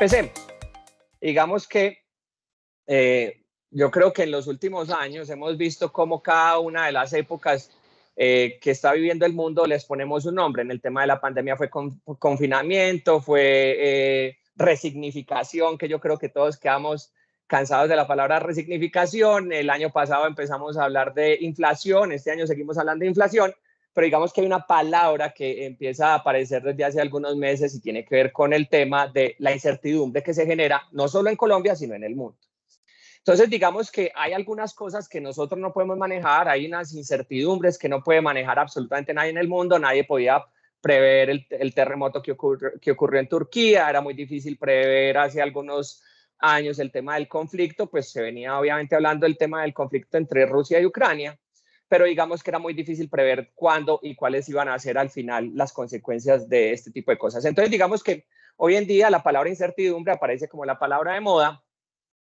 Empecemos. Digamos que yo creo que en los últimos años hemos visto cómo cada una de las épocas que está viviendo el mundo les ponemos un nombre. En el tema de la pandemia fue confinamiento, fue resignificación, que yo creo que todos quedamos cansados de la palabra resignificación. El año pasado empezamos a hablar de inflación, este año seguimos hablando de inflación, pero digamos que hay una palabra que empieza a aparecer desde hace algunos meses y tiene que ver con el tema de la incertidumbre que se genera no solo en Colombia, sino en el mundo. Entonces, digamos que hay algunas cosas que nosotros no podemos manejar, hay unas incertidumbres que no puede manejar absolutamente nadie en el mundo, nadie podía prever el terremoto que ocurrió en Turquía, era muy difícil prever hace algunos años el tema del conflicto, pues se venía obviamente hablando del tema del conflicto entre Rusia y Ucrania, pero digamos que era muy difícil prever cuándo y cuáles iban a ser al final las consecuencias de este tipo de cosas. Entonces, digamos que hoy en día la palabra incertidumbre aparece como la palabra de moda.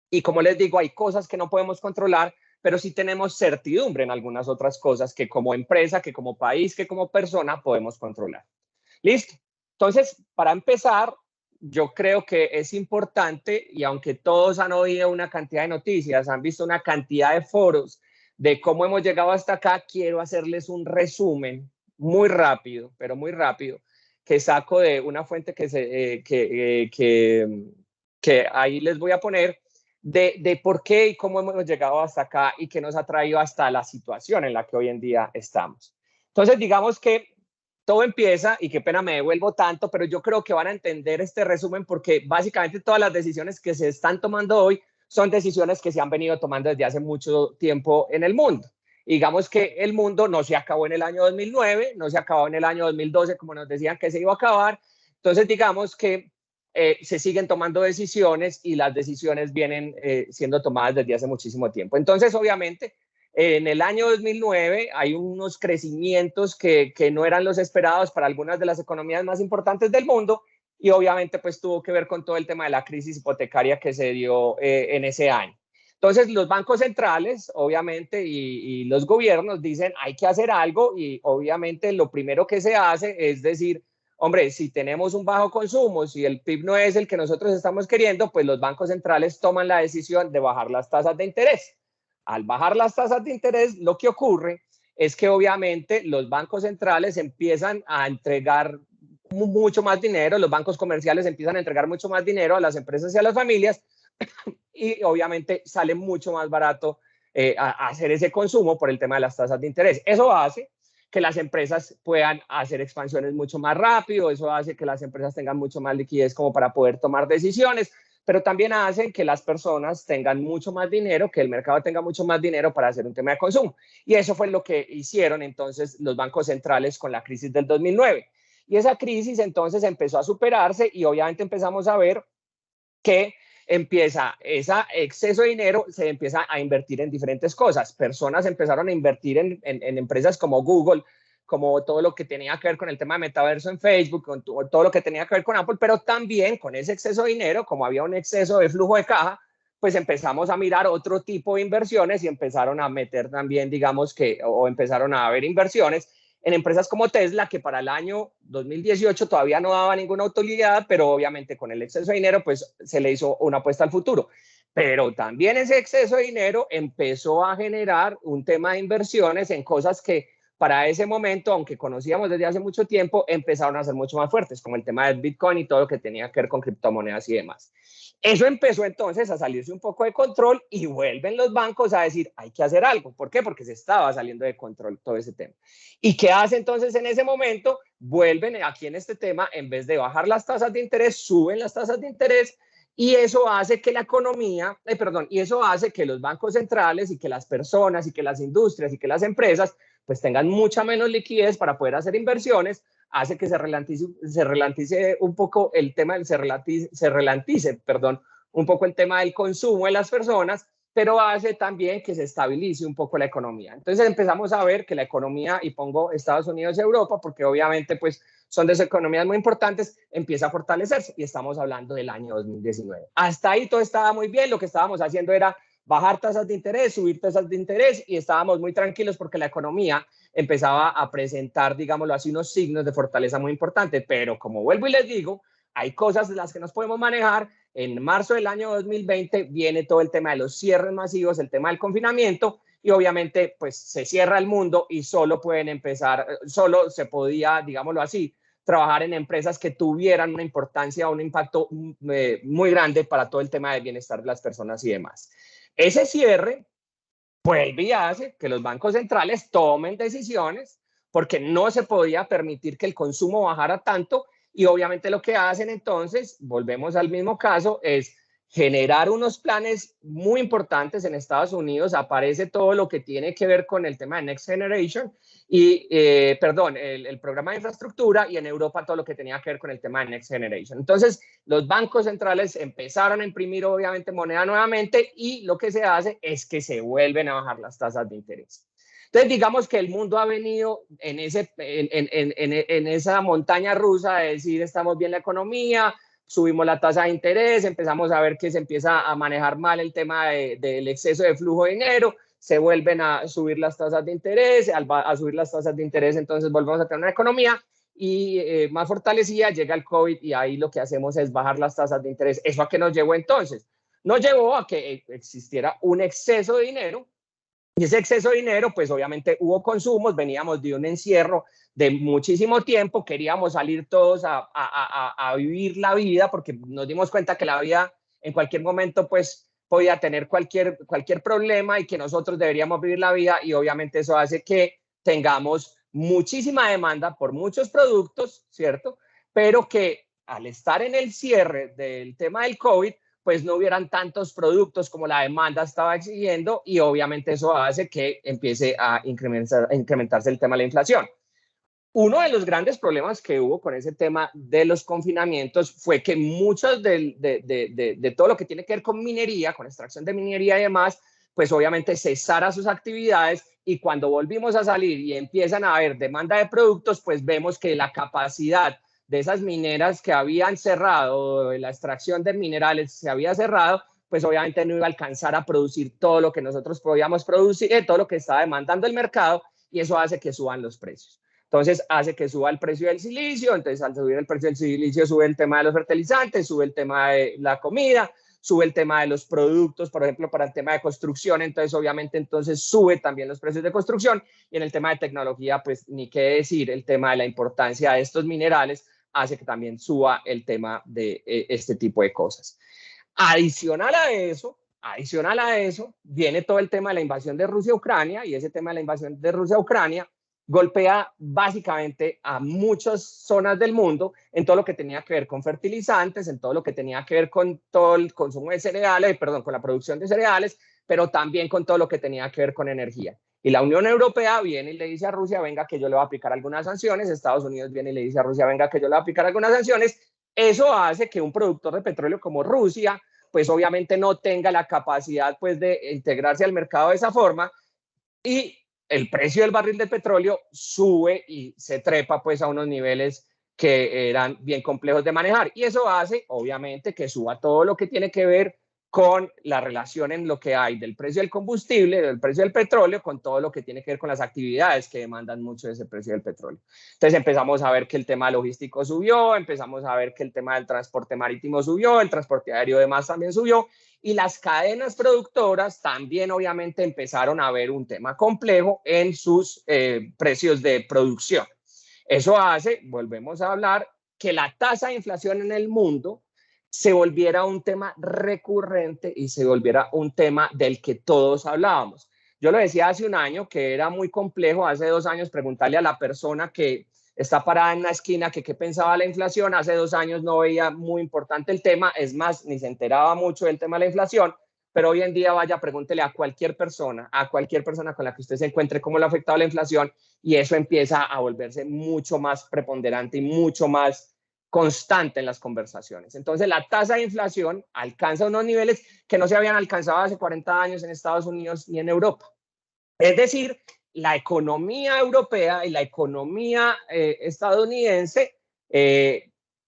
Y como les digo, hay cosas que no podemos controlar, pero sí tenemos certidumbre en algunas otras cosas que como empresa, que como país, que como persona podemos controlar. ¿Listo? Entonces, para empezar, yo creo que es importante, y aunque todos han oído una cantidad de noticias, han visto una cantidad de foros de cómo hemos llegado hasta acá, quiero hacerles un resumen muy rápido, pero muy rápido, que saco de una fuente que ahí les voy a poner, de por qué y cómo hemos llegado hasta acá y qué nos ha traído hasta la situación en la que hoy en día estamos. Entonces, digamos que todo empieza, y qué pena me devuelvo tanto, pero yo creo que van a entender este resumen porque básicamente todas las decisiones que se están tomando hoy son decisiones que se han venido tomando desde hace mucho tiempo en el mundo. Digamos que el mundo no se acabó en el año 2009, no se acabó en el año 2012, como nos decían que se iba a acabar. Entonces, digamos que se siguen tomando decisiones y las decisiones vienen siendo tomadas desde hace muchísimo tiempo. Entonces, obviamente, en el año 2009 hay unos crecimientos que no eran los esperados para algunas de las economías más importantes del mundo y obviamente pues tuvo que ver con todo el tema de la crisis hipotecaria que se dio en ese año. Entonces, los bancos centrales, obviamente, y los gobiernos dicen hay que hacer algo y obviamente lo primero que se hace es decir, hombre, si tenemos un bajo consumo, si el PIB no es el que nosotros estamos queriendo, pues los bancos centrales toman la decisión de bajar las tasas de interés. Al bajar las tasas de interés, lo que ocurre es que obviamente los bancos centrales empiezan a entregar mucho más dinero, los bancos comerciales empiezan a entregar mucho más dinero a las empresas y a las familias y obviamente sale mucho más barato hacer ese consumo por el tema de las tasas de interés. Eso hace que las empresas puedan hacer expansiones mucho más rápido, eso hace que las empresas tengan mucho más liquidez como para poder tomar decisiones, pero también hace que las personas tengan mucho más dinero, que el mercado tenga mucho más dinero para hacer un tema de consumo. Y eso fue lo que hicieron entonces los bancos centrales con la crisis del 2009. Y esa crisis entonces empezó a superarse y obviamente empezamos a ver que empieza ese exceso de dinero, se empieza a invertir en diferentes cosas. Personas empezaron a invertir en empresas como Google, como todo lo que tenía que ver con el tema de metaverso en Facebook, con todo lo que tenía que ver con Apple, pero también con ese exceso de dinero, como había un exceso de flujo de caja, pues empezamos a mirar otro tipo de inversiones y empezaron a meter también, digamos que, o empezaron a haber inversiones en empresas como Tesla, que para el año 2018 todavía no daba ninguna utilidad, pero obviamente con el exceso de dinero, pues se le hizo una apuesta al futuro. Pero también ese exceso de dinero empezó a generar un tema de inversiones en cosas que para ese momento, aunque conocíamos desde hace mucho tiempo, empezaron a ser mucho más fuertes, como el tema del Bitcoin y todo lo que tenía que ver con criptomonedas y demás. Eso empezó entonces a salirse un poco de control y vuelven los bancos a decir, hay que hacer algo. ¿Por qué? Porque se estaba saliendo de control todo ese tema. ¿Y qué hace entonces en ese momento? Vuelven aquí en este tema, en vez de bajar las tasas de interés, suben las tasas de interés y eso hace que la economía, y eso hace que los bancos centrales y que las personas y que las industrias y que las empresas pues tengan mucha menos liquidez para poder hacer inversiones, hace que se ralentice un poco el tema, un poco el tema del consumo de las personas, pero hace también que se estabilice un poco la economía. Entonces empezamos a ver que la economía, y pongo Estados Unidos y Europa, porque obviamente pues son de esas economías muy importantes, empieza a fortalecerse y estamos hablando del año 2019. Hasta ahí todo estaba muy bien, lo que estábamos haciendo era bajar tasas de interés, subir tasas de interés y estábamos muy tranquilos porque la economía empezaba a presentar, digámoslo así, unos signos de fortaleza muy importantes, pero como vuelvo y les digo, hay cosas de las que nos podemos manejar. En marzo del año 2020 viene todo el tema de los cierres masivos, el tema del confinamiento, y obviamente pues se cierra el mundo y solo pueden empezar, solo se podía, digámoslo así, trabajar en empresas que tuvieran una importancia o un impacto muy grande para todo el tema del bienestar de las personas y demás. Ese cierre vuelve y hace que los bancos centrales tomen decisiones porque no se podía permitir que el consumo bajara tanto, y obviamente lo que hacen entonces, volvemos al mismo caso, es generar unos planes muy importantes. En Estados Unidos aparece todo lo que tiene que ver con el tema de Next Generation y, el programa de infraestructura, y en Europa todo lo que tenía que ver con el tema de Next Generation. Entonces, los bancos centrales empezaron a imprimir obviamente moneda nuevamente, y lo que se hace es que se vuelven a bajar las tasas de interés. Entonces, digamos que el mundo ha venido en esa montaña rusa de decir, estamos bien la economía, subimos la tasa de interés, empezamos a ver que se empieza a manejar mal el tema del exceso de flujo de dinero, se vuelven a subir las tasas de interés, a subir las tasas de interés, entonces volvemos a tener una economía y más fortalecida, llega el COVID y ahí lo que hacemos es bajar las tasas de interés. ¿Eso a qué nos llevó entonces? Nos llevó a que existiera un exceso de dinero, y ese exceso de dinero, pues obviamente hubo consumos, veníamos de un encierro de muchísimo tiempo, queríamos salir todos a vivir la vida, porque nos dimos cuenta que la vida en cualquier momento pues podía tener cualquier problema, y que nosotros deberíamos vivir la vida, y obviamente eso hace que tengamos muchísima demanda por muchos productos, ¿cierto? Pero que al estar en el cierre del tema del COVID, pues no hubieran tantos productos como la demanda estaba exigiendo, y obviamente eso hace que empiece a incrementarse el tema de la inflación. Uno de los grandes problemas que hubo con ese tema de los confinamientos fue que muchos de todo lo que tiene que ver con minería, con extracción de minería y demás, pues obviamente cesara sus actividades, y cuando volvimos a salir y empiezan a haber demanda de productos, pues vemos que la capacidad de esas mineras que habían cerrado, la extracción de minerales se había cerrado, pues obviamente no iba a alcanzar a producir todo lo que nosotros podíamos producir, todo lo que estaba demandando el mercado, y eso hace que suban los precios. Entonces hace que suba el precio del silicio, entonces al subir el precio del silicio sube el tema de los fertilizantes, sube el tema de la comida, sube el tema de los productos, por ejemplo, para el tema de construcción, entonces obviamente entonces sube también los precios de construcción, y en el tema de tecnología, pues ni qué decir, el tema de la importancia de estos minerales hace que también suba el tema de este tipo de cosas. Adicional a eso, viene todo el tema de la invasión de Rusia a Ucrania, y ese tema de la invasión de Rusia a Ucrania golpea básicamente a muchas zonas del mundo en todo lo que tenía que ver con fertilizantes, en todo lo que tenía que ver con todo el consumo de cereales, con la producción de cereales, pero también con todo lo que tenía que ver con energía. Y la Unión Europea viene y le dice a Rusia, venga, que yo le voy a aplicar algunas sanciones. Estados Unidos viene y le dice a Rusia, venga, que yo le voy a aplicar algunas sanciones. Eso hace que un productor de petróleo como Rusia, pues obviamente no tenga la capacidad pues de integrarse al mercado de esa forma, y el precio del barril de petróleo sube y se trepa pues a unos niveles que eran bien complejos de manejar, y eso hace obviamente que suba todo lo que tiene que ver con la relación en lo que hay del precio del combustible, del precio del petróleo, con todo lo que tiene que ver con las actividades que demandan mucho de ese precio del petróleo. Entonces empezamos a ver que el tema logístico subió, empezamos a ver que el tema del transporte marítimo subió, el transporte aéreo además también subió, y las cadenas productoras también obviamente empezaron a ver un tema complejo en sus precios de producción. Eso hace, volvemos a hablar, que la tasa de inflación en el mundo se volviera un tema recurrente y se volviera un tema del que todos hablábamos. Yo lo decía hace un año que era muy complejo, hace 2 años, preguntarle a la persona que está parada en una esquina que qué pensaba la inflación. Hace 2 años no veía muy importante el tema, es más, ni se enteraba mucho del tema de la inflación, pero hoy en día vaya, pregúntele a cualquier persona con la que usted se encuentre cómo le ha afectado la inflación, y eso empieza a volverse mucho más preponderante y mucho más constante en las conversaciones. Entonces la tasa de inflación alcanza unos niveles que no se habían alcanzado hace 40 años en Estados Unidos ni en Europa. Es decir, la economía europea y la economía estadounidense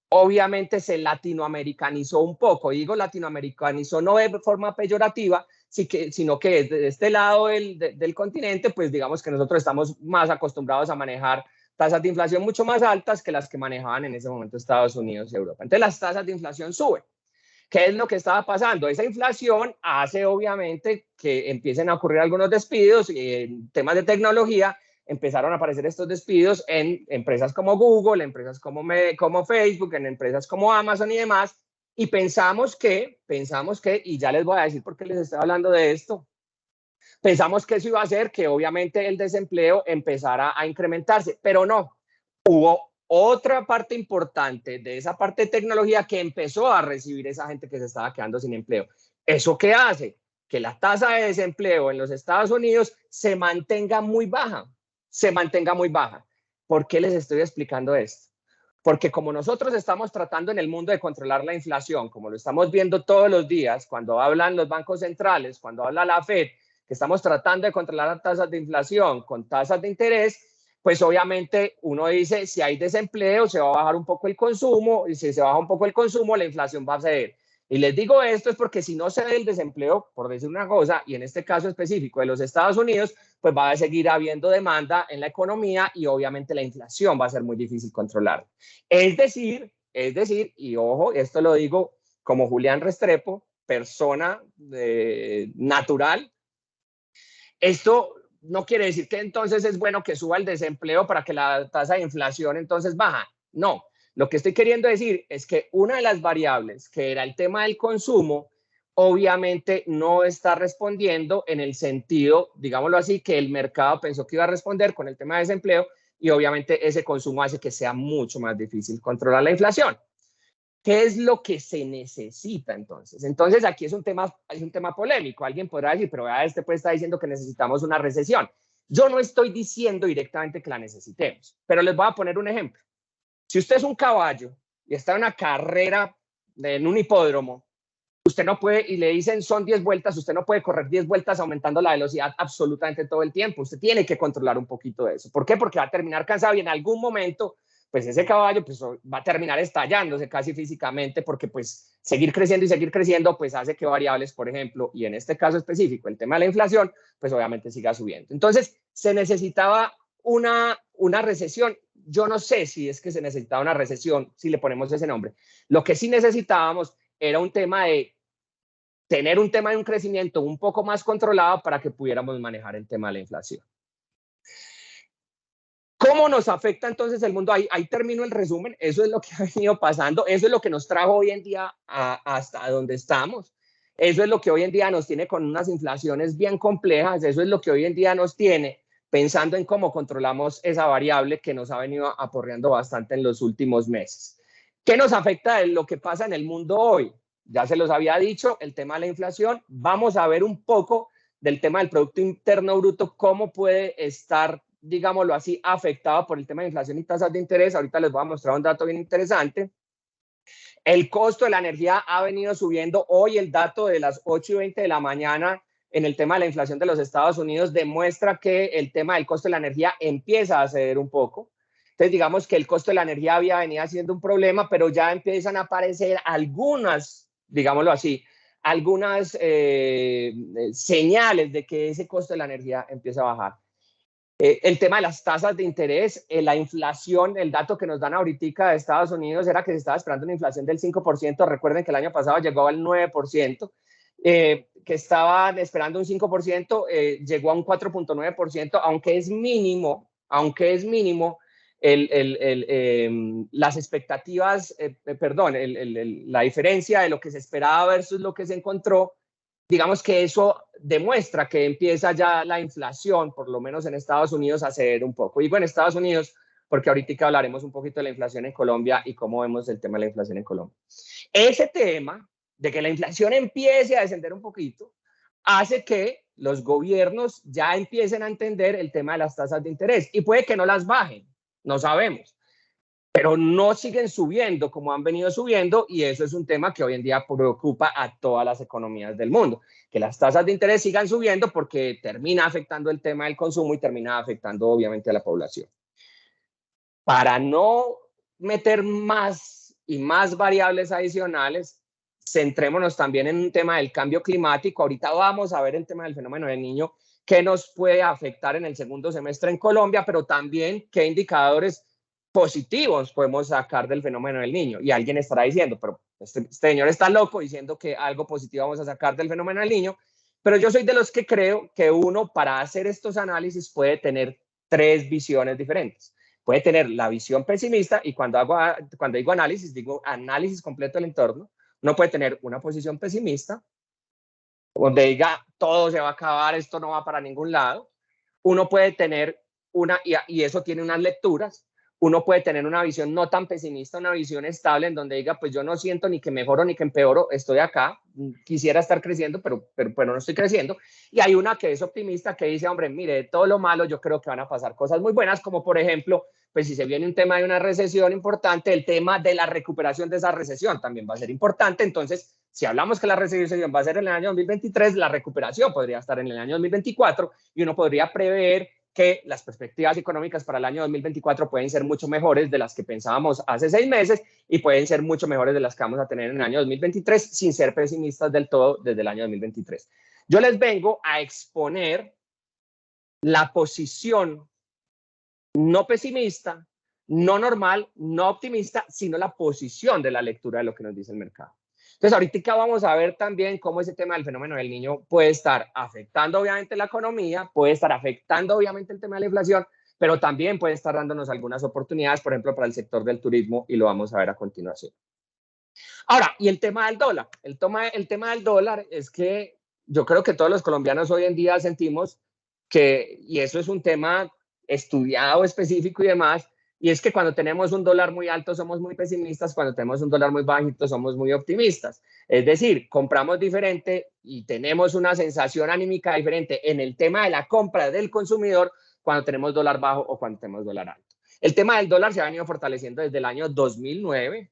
obviamente se latinoamericanizó un poco. Digo latinoamericanizó no de forma peyorativa, sino que desde este lado del continente, pues digamos que nosotros estamos más acostumbrados a manejar tasas de inflación mucho más altas que las que manejaban en ese momento Estados Unidos y Europa. Entonces las tasas de inflación suben. ¿Qué es lo que estaba pasando? Esa inflación hace obviamente que empiecen a ocurrir algunos despidos y en temas de tecnología empezaron a aparecer estos despidos en empresas como Google, empresas como Facebook, en empresas como Amazon y demás. Y pensamos que, y ya les voy a decir por qué les estoy hablando de esto, pensamos que eso iba a hacer que obviamente el desempleo empezara a incrementarse, pero no. Hubo otra parte importante de esa parte de tecnología que empezó a recibir esa gente que se estaba quedando sin empleo. ¿Eso qué hace? Que la tasa de desempleo en los Estados Unidos se mantenga muy baja, ¿Por qué les estoy explicando esto? Porque como nosotros estamos tratando en el mundo de controlar la inflación, como lo estamos viendo todos los días, cuando hablan los bancos centrales, cuando habla la Fed, que estamos tratando de controlar las tasas de inflación con tasas de interés, pues obviamente uno dice, si hay desempleo, se va a bajar un poco el consumo, y si se baja un poco el consumo, la inflación va a ceder. Y les digo esto es porque si no se ve el desempleo, por decir una cosa, y en este caso específico de los Estados Unidos, pues va a seguir habiendo demanda en la economía y obviamente la inflación va a ser muy difícil controlar. Es decir, y ojo, esto lo digo como Julián Restrepo, persona natural, esto no quiere decir que entonces es bueno que suba el desempleo para que la tasa de inflación entonces baja. No, lo que estoy queriendo decir es que una de las variables, que era el tema del consumo, obviamente no está respondiendo en el sentido, digámoslo así, que el mercado pensó que iba a responder con el tema de desempleo y obviamente ese consumo hace que sea mucho más difícil controlar la inflación. ¿Qué es lo que se necesita entonces? Entonces aquí es un tema polémico. Alguien podrá decir, pero vea, este pues está diciendo que necesitamos una recesión. Yo no estoy diciendo directamente que la necesitemos, pero les voy a poner un ejemplo. Si usted es un caballo y está en una carrera en un hipódromo, usted no puede, y le dicen son 10 vueltas, usted no puede correr 10 vueltas aumentando la velocidad absolutamente todo el tiempo. Usted tiene que controlar un poquito de eso. ¿Por qué? Porque va a terminar cansado y en algún momento pues ese caballo pues, va a terminar estallándose casi físicamente porque pues seguir creciendo pues hace que variables, por ejemplo, y en este caso específico, el tema de la inflación, pues obviamente siga subiendo. Entonces, se necesitaba una recesión. Yo no sé si es que se necesitaba una recesión, si le ponemos ese nombre. Lo que sí necesitábamos era un tema de tener un tema de un crecimiento un poco más controlado para que pudiéramos manejar el tema de la inflación. ¿Cómo nos afecta entonces el mundo? Ahí termino el resumen. Eso es lo que ha venido pasando. Eso es lo que nos trajo hoy en día hasta donde estamos. Eso es lo que hoy en día nos tiene con unas inflaciones bien complejas. Eso es lo que hoy en día nos tiene pensando en cómo controlamos esa variable que nos ha venido aporreando bastante en los últimos meses. ¿Qué nos afecta de lo que pasa en el mundo hoy? Ya se los había dicho, el tema de la inflación. Vamos a ver un poco del tema del Producto Interno Bruto, cómo puede estar, digámoslo así, afectado por el tema de inflación y tasas de interés. Ahorita les voy a mostrar un dato bien interesante. El costo de la energía ha venido subiendo. Hoy el dato de las 8:20 de la mañana en el tema de la inflación de los Estados Unidos demuestra que el tema del costo de la energía empieza a ceder un poco. Entonces, digamos que el costo de la energía había venido siendo un problema, pero ya empiezan a aparecer algunas, digámoslo así, algunas señales de que ese costo de la energía empieza a bajar. El tema de las tasas de interés, la inflación, el dato que nos dan ahorita de Estados Unidos era que se estaba esperando una inflación del 5%. Recuerden que el año pasado llegó al 9%, que estaban esperando un 5%, llegó a un 4.9%, aunque es mínimo, las expectativas, la diferencia de lo que se esperaba versus lo que se encontró. Digamos que eso demuestra que empieza ya la inflación, por lo menos en Estados Unidos, a ceder un poco. Digo en Estados Unidos porque ahorita hablaremos un poquito de la inflación en Colombia y cómo vemos el tema de la inflación en Colombia. Ese tema de que la inflación empiece a descender un poquito hace que los gobiernos ya empiecen a entender el tema de las tasas de interés y puede que no las bajen, no sabemos, pero no siguen subiendo como han venido subiendo y eso es un tema que hoy en día preocupa a todas las economías del mundo, que las tasas de interés sigan subiendo porque termina afectando el tema del consumo y termina afectando obviamente a la población. Para no meter más y más variables adicionales, centrémonos también en un tema del cambio climático. Ahorita vamos a ver el tema del fenómeno del Niño, qué nos puede afectar en el segundo semestre en Colombia, pero también qué indicadores positivos podemos sacar del fenómeno del niño. Y alguien estará diciendo, pero este señor está loco diciendo que algo positivo vamos a sacar del fenómeno del niño, pero yo soy de los que creo que uno para hacer estos análisis puede tener tres visiones diferentes. Puede tener la visión pesimista y cuando digo análisis completo del entorno. Uno puede tener una posición pesimista, donde diga todo se va a acabar, esto no va para ningún lado. Uno puede tener y eso tiene unas lecturas. Uno puede tener una visión no tan pesimista, una visión estable en donde diga, pues yo no siento ni que mejoro ni que empeoro, estoy acá, quisiera estar creciendo, pero no estoy creciendo. Y hay una que es optimista, que dice, hombre, mire, de todo lo malo yo creo que van a pasar cosas muy buenas, como por ejemplo, pues si se viene un tema de una recesión importante, el tema de la recuperación de esa recesión también va a ser importante. Entonces, si hablamos que la recesión va a ser en el año 2023, la recuperación podría estar en el año 2024 y uno podría prever que las perspectivas económicas para el año 2024 pueden ser mucho mejores de las que pensábamos hace 6 meses y pueden ser mucho mejores de las que vamos a tener en el año 2023 sin ser pesimistas del todo desde el año 2023. Yo les vengo a exponer la posición no pesimista, no normal, no optimista, sino la posición de la lectura de lo que nos dice el mercado. Entonces, ahorita vamos a ver también cómo ese tema del fenómeno del niño puede estar afectando obviamente la economía, puede estar afectando obviamente el tema de la inflación, pero también puede estar dándonos algunas oportunidades, por ejemplo, para el sector del turismo, y lo vamos a ver a continuación. Ahora, y el tema del dólar. El tema del dólar es que yo creo que todos los colombianos hoy en día sentimos que, y eso es un tema estudiado, específico y demás, y es que cuando tenemos un dólar muy alto somos muy pesimistas, cuando tenemos un dólar muy bajito somos muy optimistas. Es decir, compramos diferente y tenemos una sensación anímica diferente en el tema de la compra del consumidor cuando tenemos dólar bajo o cuando tenemos dólar alto. El tema del dólar se ha venido fortaleciendo desde el año 2009.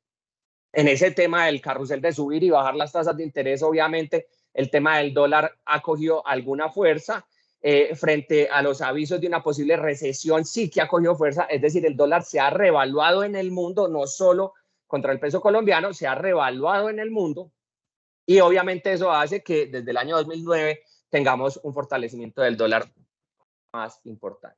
En ese tema del carrusel de subir y bajar las tasas de interés, obviamente el tema del dólar ha cogido alguna fuerza. Frente a los avisos de una posible recesión, sí que ha cogido fuerza, es decir, el dólar se ha revaluado en el mundo, no solo contra el peso colombiano, se ha revaluado en el mundo y obviamente eso hace que desde el año 2009 tengamos un fortalecimiento del dólar más importante.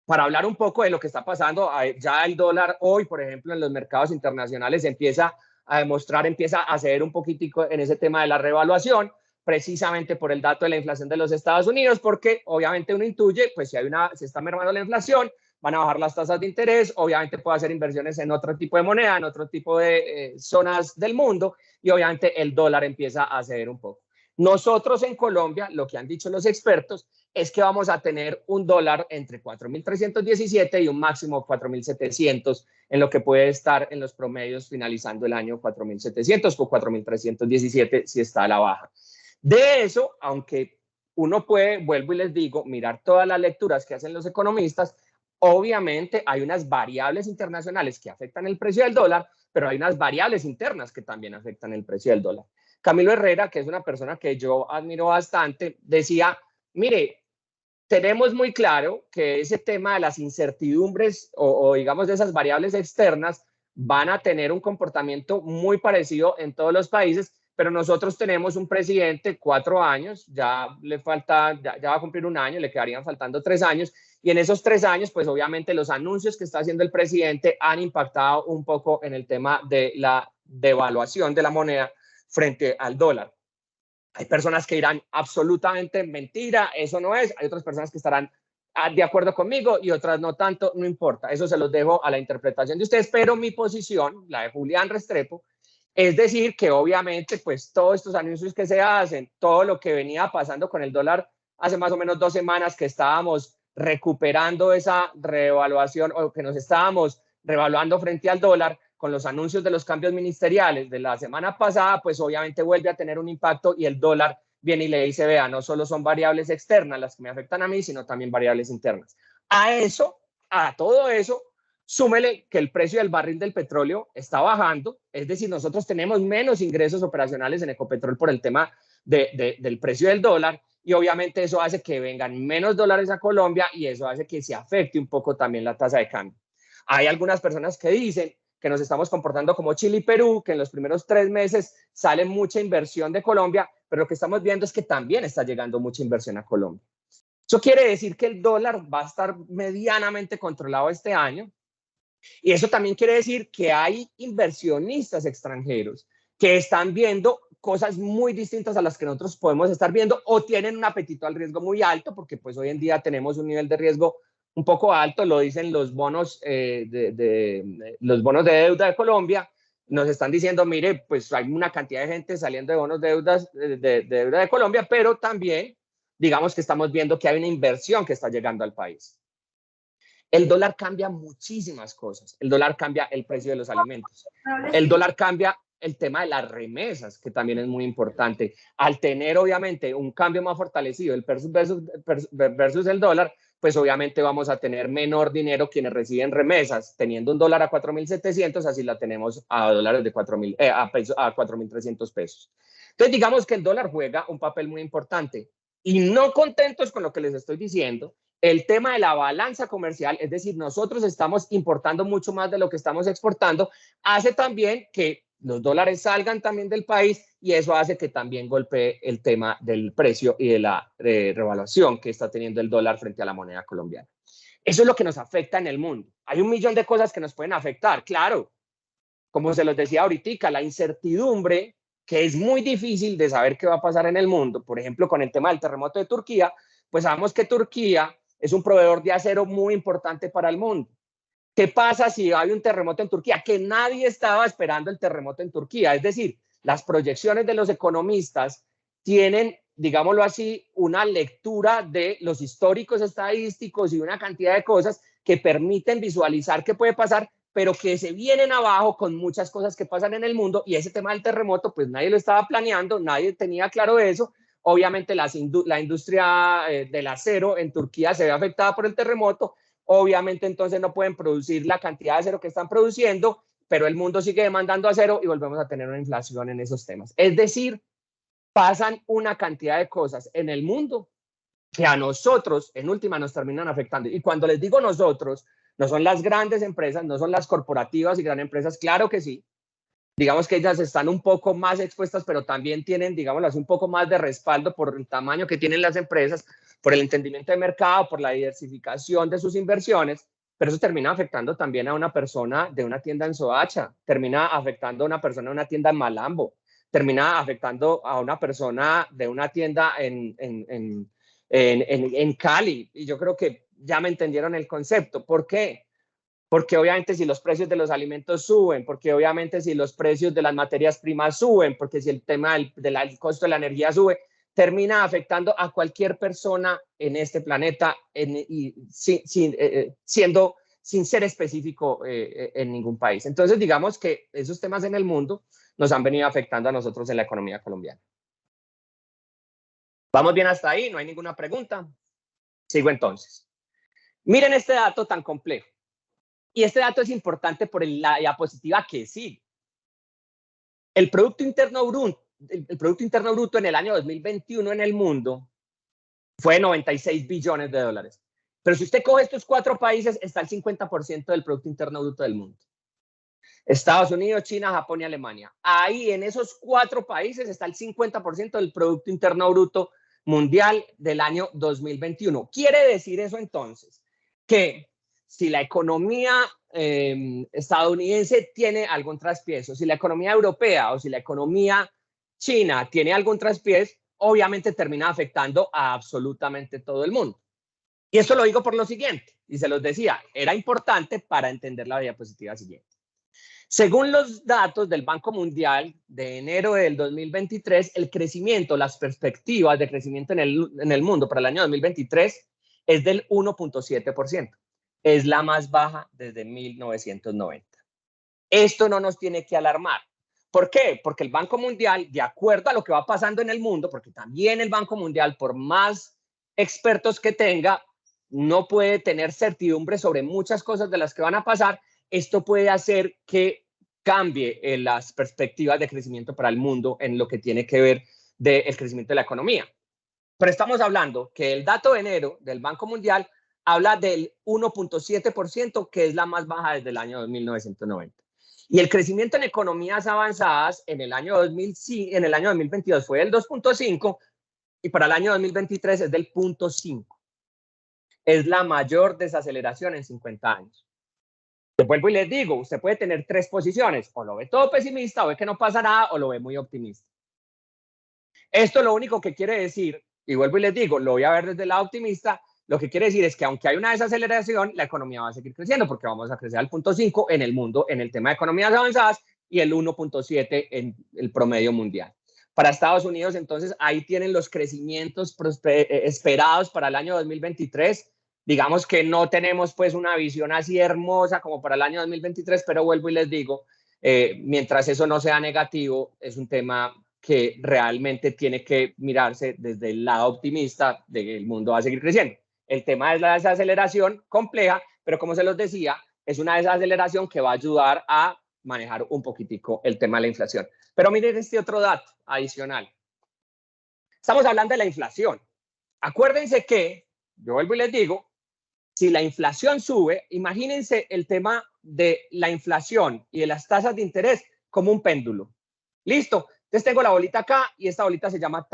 Para hablar un poco de lo que está pasando, ya el dólar hoy, por ejemplo, en los mercados internacionales empieza a demostrar, empieza a ceder un poquitico en ese tema de la revaluación, precisamente por el dato de la inflación de los Estados Unidos, porque obviamente uno intuye, pues si se está mermando la inflación, van a bajar las tasas de interés, obviamente puede hacer inversiones en otro tipo de moneda, en otro tipo de zonas del mundo, y obviamente el dólar empieza a ceder un poco. Nosotros en Colombia, lo que han dicho los expertos, es que vamos a tener un dólar entre 4.317 y un máximo 4.700 en lo que puede estar en los promedios finalizando el año 4.700 o 4.317 si está a la baja. De eso, aunque uno puede, vuelvo y les digo, mirar todas las lecturas que hacen los economistas, obviamente hay unas variables internacionales que afectan el precio del dólar, pero hay unas variables internas que también afectan el precio del dólar. Camilo Herrera, que es una persona que yo admiro bastante, decía, mire, tenemos muy claro que ese tema de las incertidumbres o digamos de esas variables externas van a tener un comportamiento muy parecido en todos los países, pero nosotros tenemos un presidente, 4 años, ya le falta, ya va a cumplir 1 año, le quedarían faltando 3 años, y en esos 3 años, pues obviamente los anuncios que está haciendo el presidente han impactado un poco en el tema de la devaluación de la moneda frente al dólar. Hay personas que dirán absolutamente mentira, eso no es. Hay otras personas que estarán de acuerdo conmigo y otras no tanto, no importa. Eso se los dejo a la interpretación de ustedes, pero mi posición, la de Julián Restrepo, es decir que obviamente pues todos estos anuncios que se hacen, todo lo que venía pasando con el dólar hace más o menos 2 semanas que estábamos recuperando esa reevaluación o que nos estábamos revaluando frente al dólar, con los anuncios de los cambios ministeriales de la semana pasada, pues obviamente vuelve a tener un impacto y el dólar viene y le dice, vea, no solo son variables externas las que me afectan a mí, sino también variables internas. A todo eso, súmele que el precio del barril del petróleo está bajando, es decir, nosotros tenemos menos ingresos operacionales en Ecopetrol por el tema del precio del dólar y obviamente eso hace que vengan menos dólares a Colombia y eso hace que se afecte un poco también la tasa de cambio. Hay algunas personas que dicen que nos estamos comportando como Chile y Perú, que en los primeros 3 meses sale mucha inversión de Colombia, pero lo que estamos viendo es que también está llegando mucha inversión a Colombia. Eso quiere decir que el dólar va a estar medianamente controlado este año, y eso también quiere decir que hay inversionistas extranjeros que están viendo cosas muy distintas a las que nosotros podemos estar viendo o tienen un apetito al riesgo muy alto, porque pues hoy en día tenemos un nivel de riesgo un poco alto, lo dicen los bonos, los bonos de deuda de Colombia. Nos están diciendo, mire, pues hay una cantidad de gente saliendo de bonos de deuda de Colombia, pero también digamos que estamos viendo que hay una inversión que está llegando al país. El dólar cambia muchísimas cosas. El dólar cambia el precio de los alimentos. El dólar cambia el tema de las remesas, que también es muy importante. Al tener, obviamente, un cambio más fortalecido, el versus el dólar, pues obviamente vamos a tener menor dinero quienes reciben remesas. Teniendo un dólar a 4.700, así la tenemos a dólares de 4.300 pesos. Entonces, digamos que el dólar juega un papel muy importante. Y no contentos con lo que les estoy diciendo, el tema de la balanza comercial, es decir, nosotros estamos importando mucho más de lo que estamos exportando, hace también que los dólares salgan también del país y eso hace que también golpee el tema del precio y de la revaluación que está teniendo el dólar frente a la moneda colombiana. Eso es lo que nos afecta en el mundo. Hay un millón de cosas que nos pueden afectar, claro. Como se los decía ahorita, la incertidumbre, que es muy difícil de saber qué va a pasar en el mundo, por ejemplo, con el tema del terremoto de Turquía, pues sabemos que Turquía es un proveedor de acero muy importante para el mundo. ¿Qué pasa si hay un terremoto en Turquía? Que nadie estaba esperando el terremoto en Turquía. Es decir, las proyecciones de los economistas tienen, digámoslo así, una lectura de los históricos estadísticos y una cantidad de cosas que permiten visualizar qué puede pasar, pero que se vienen abajo con muchas cosas que pasan en el mundo, y ese tema del terremoto, pues nadie lo estaba planeando, nadie tenía claro eso. Obviamente la industria del acero en Turquía se ve afectada por el terremoto, obviamente entonces no pueden producir la cantidad de acero que están produciendo, pero el mundo sigue demandando acero y volvemos a tener una inflación en esos temas. Es decir, pasan una cantidad de cosas en el mundo que a nosotros en última nos terminan afectando. Y cuando les digo nosotros, no son las grandes empresas, no son las corporativas y grandes empresas, claro que sí. Digamos que ellas están un poco más expuestas, pero también tienen, digamos, un poco más de respaldo por el tamaño que tienen las empresas, por el entendimiento de mercado, por la diversificación de sus inversiones, pero eso termina afectando también a una persona de una tienda en Soacha, termina afectando a una persona de una tienda en Malambo, termina afectando a una persona de una tienda en Cali. Y yo creo que ya me entendieron el concepto. ¿Por qué? Porque obviamente si los precios de los alimentos suben, porque obviamente si los precios de las materias primas suben, porque si el tema del costo de la energía sube, termina afectando a cualquier persona en este planeta sin ser específico en ningún país. Entonces, digamos que esos temas en el mundo nos han venido afectando a nosotros en la economía colombiana. ¿Vamos bien hasta ahí? ¿No hay ninguna pregunta? Sigo entonces. Miren este dato tan complejo. Y este dato es importante por la diapositiva que sigue. El Producto Interno Bruto en el año 2021 en el mundo fue de 96 billones de dólares. Pero si usted coge estos 4 países, está el 50% del Producto Interno Bruto del mundo. Estados Unidos, China, Japón y Alemania. Ahí en esos 4 países está el 50% del Producto Interno Bruto mundial del año 2021. Quiere decir eso entonces que si la economía estadounidense tiene algún traspiés, o si la economía europea o si la economía china tiene algún traspiés, obviamente termina afectando a absolutamente todo el mundo. Y esto lo digo por lo siguiente, y se los decía, era importante para entender la diapositiva siguiente. Según los datos del Banco Mundial de enero del 2023, el crecimiento, las perspectivas de crecimiento en el mundo para el año 2023 es del 1.7%. Es la más baja desde 1990. Esto no nos tiene que alarmar. ¿Por qué? Porque el Banco Mundial, de acuerdo a lo que va pasando en el mundo, porque también el Banco Mundial, por más expertos que tenga, no puede tener certidumbre sobre muchas cosas de las que van a pasar. Esto puede hacer que cambie las perspectivas de crecimiento para el mundo en lo que tiene que ver del crecimiento de la economía. Pero estamos hablando que el dato de enero del Banco Mundial habla del 1.7%, que es la más baja desde el año 1990. Y el crecimiento en economías avanzadas en el año 2022 fue del 2.5 y para el año 2023 es del 0.5. Es la mayor desaceleración en 50 años. Les vuelvo y les digo, usted puede tener tres posiciones, o lo ve todo pesimista, o ve que no pasa nada, o lo ve muy optimista. Esto lo único que quiere decir, y vuelvo y les digo, lo voy a ver desde el lado optimista, lo que quiere decir es que aunque hay una desaceleración, la economía va a seguir creciendo, porque vamos a crecer al 0.5 en el mundo, en el tema de economías avanzadas, y el 1.7 en el promedio mundial. Para Estados Unidos, entonces, ahí tienen los crecimientos esperados para el año 2023. Digamos que no tenemos pues una visión así hermosa como para el año 2023, pero vuelvo y les digo, mientras eso no sea negativo, es un tema que realmente tiene que mirarse desde el lado optimista de que el mundo va a seguir creciendo. El tema es la desaceleración compleja, pero como se los decía, es una desaceleración que va a ayudar a manejar un poquitico el tema de la inflación. Pero miren este otro dato adicional. Estamos hablando de la inflación. Acuérdense que, yo vuelvo y les digo, si la inflación sube, imagínense el tema de la inflación y de las tasas de interés como un péndulo. ¿Listo? Entonces tengo la bolita acá y esta bolita se llama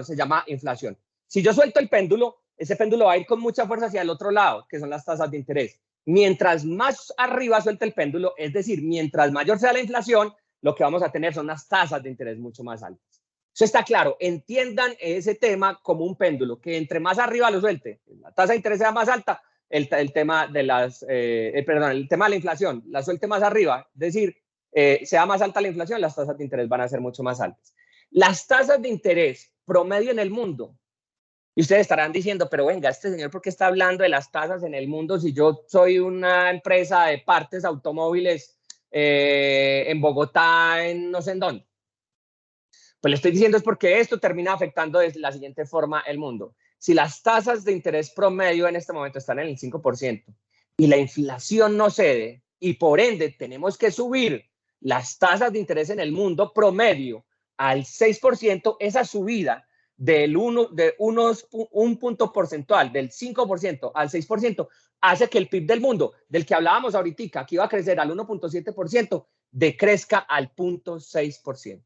se llama inflación. Si yo suelto el péndulo, ese péndulo va a ir con mucha fuerza hacia el otro lado, que son las tasas de interés. Mientras más arriba suelte el péndulo, es decir, mientras mayor sea la inflación, lo que vamos a tener son unas tasas de interés mucho más altas. Eso está claro. Entiendan ese tema como un péndulo, que entre más arriba lo suelte, la tasa de interés sea más alta, el tema de el tema de la inflación, la suelte más arriba, es decir, sea más alta la inflación, las tasas de interés van a ser mucho más altas. Las tasas de interés promedio en el mundo, y ustedes estarán diciendo, pero venga, este señor, ¿por qué está hablando de las tasas en el mundo si yo soy una empresa de partes automóviles en Bogotá, en no sé en dónde? Pues le estoy diciendo es porque esto termina afectando de la siguiente forma el mundo. Si las tasas de interés promedio en este momento están en el 5% y la inflación no cede y por ende tenemos que subir las tasas de interés en el mundo promedio al 6%, esa subida un punto porcentual del 5% al 6% hace que el PIB del mundo, del que hablábamos ahorita, que iba a crecer al 1.7%, decrezca al 0.6%.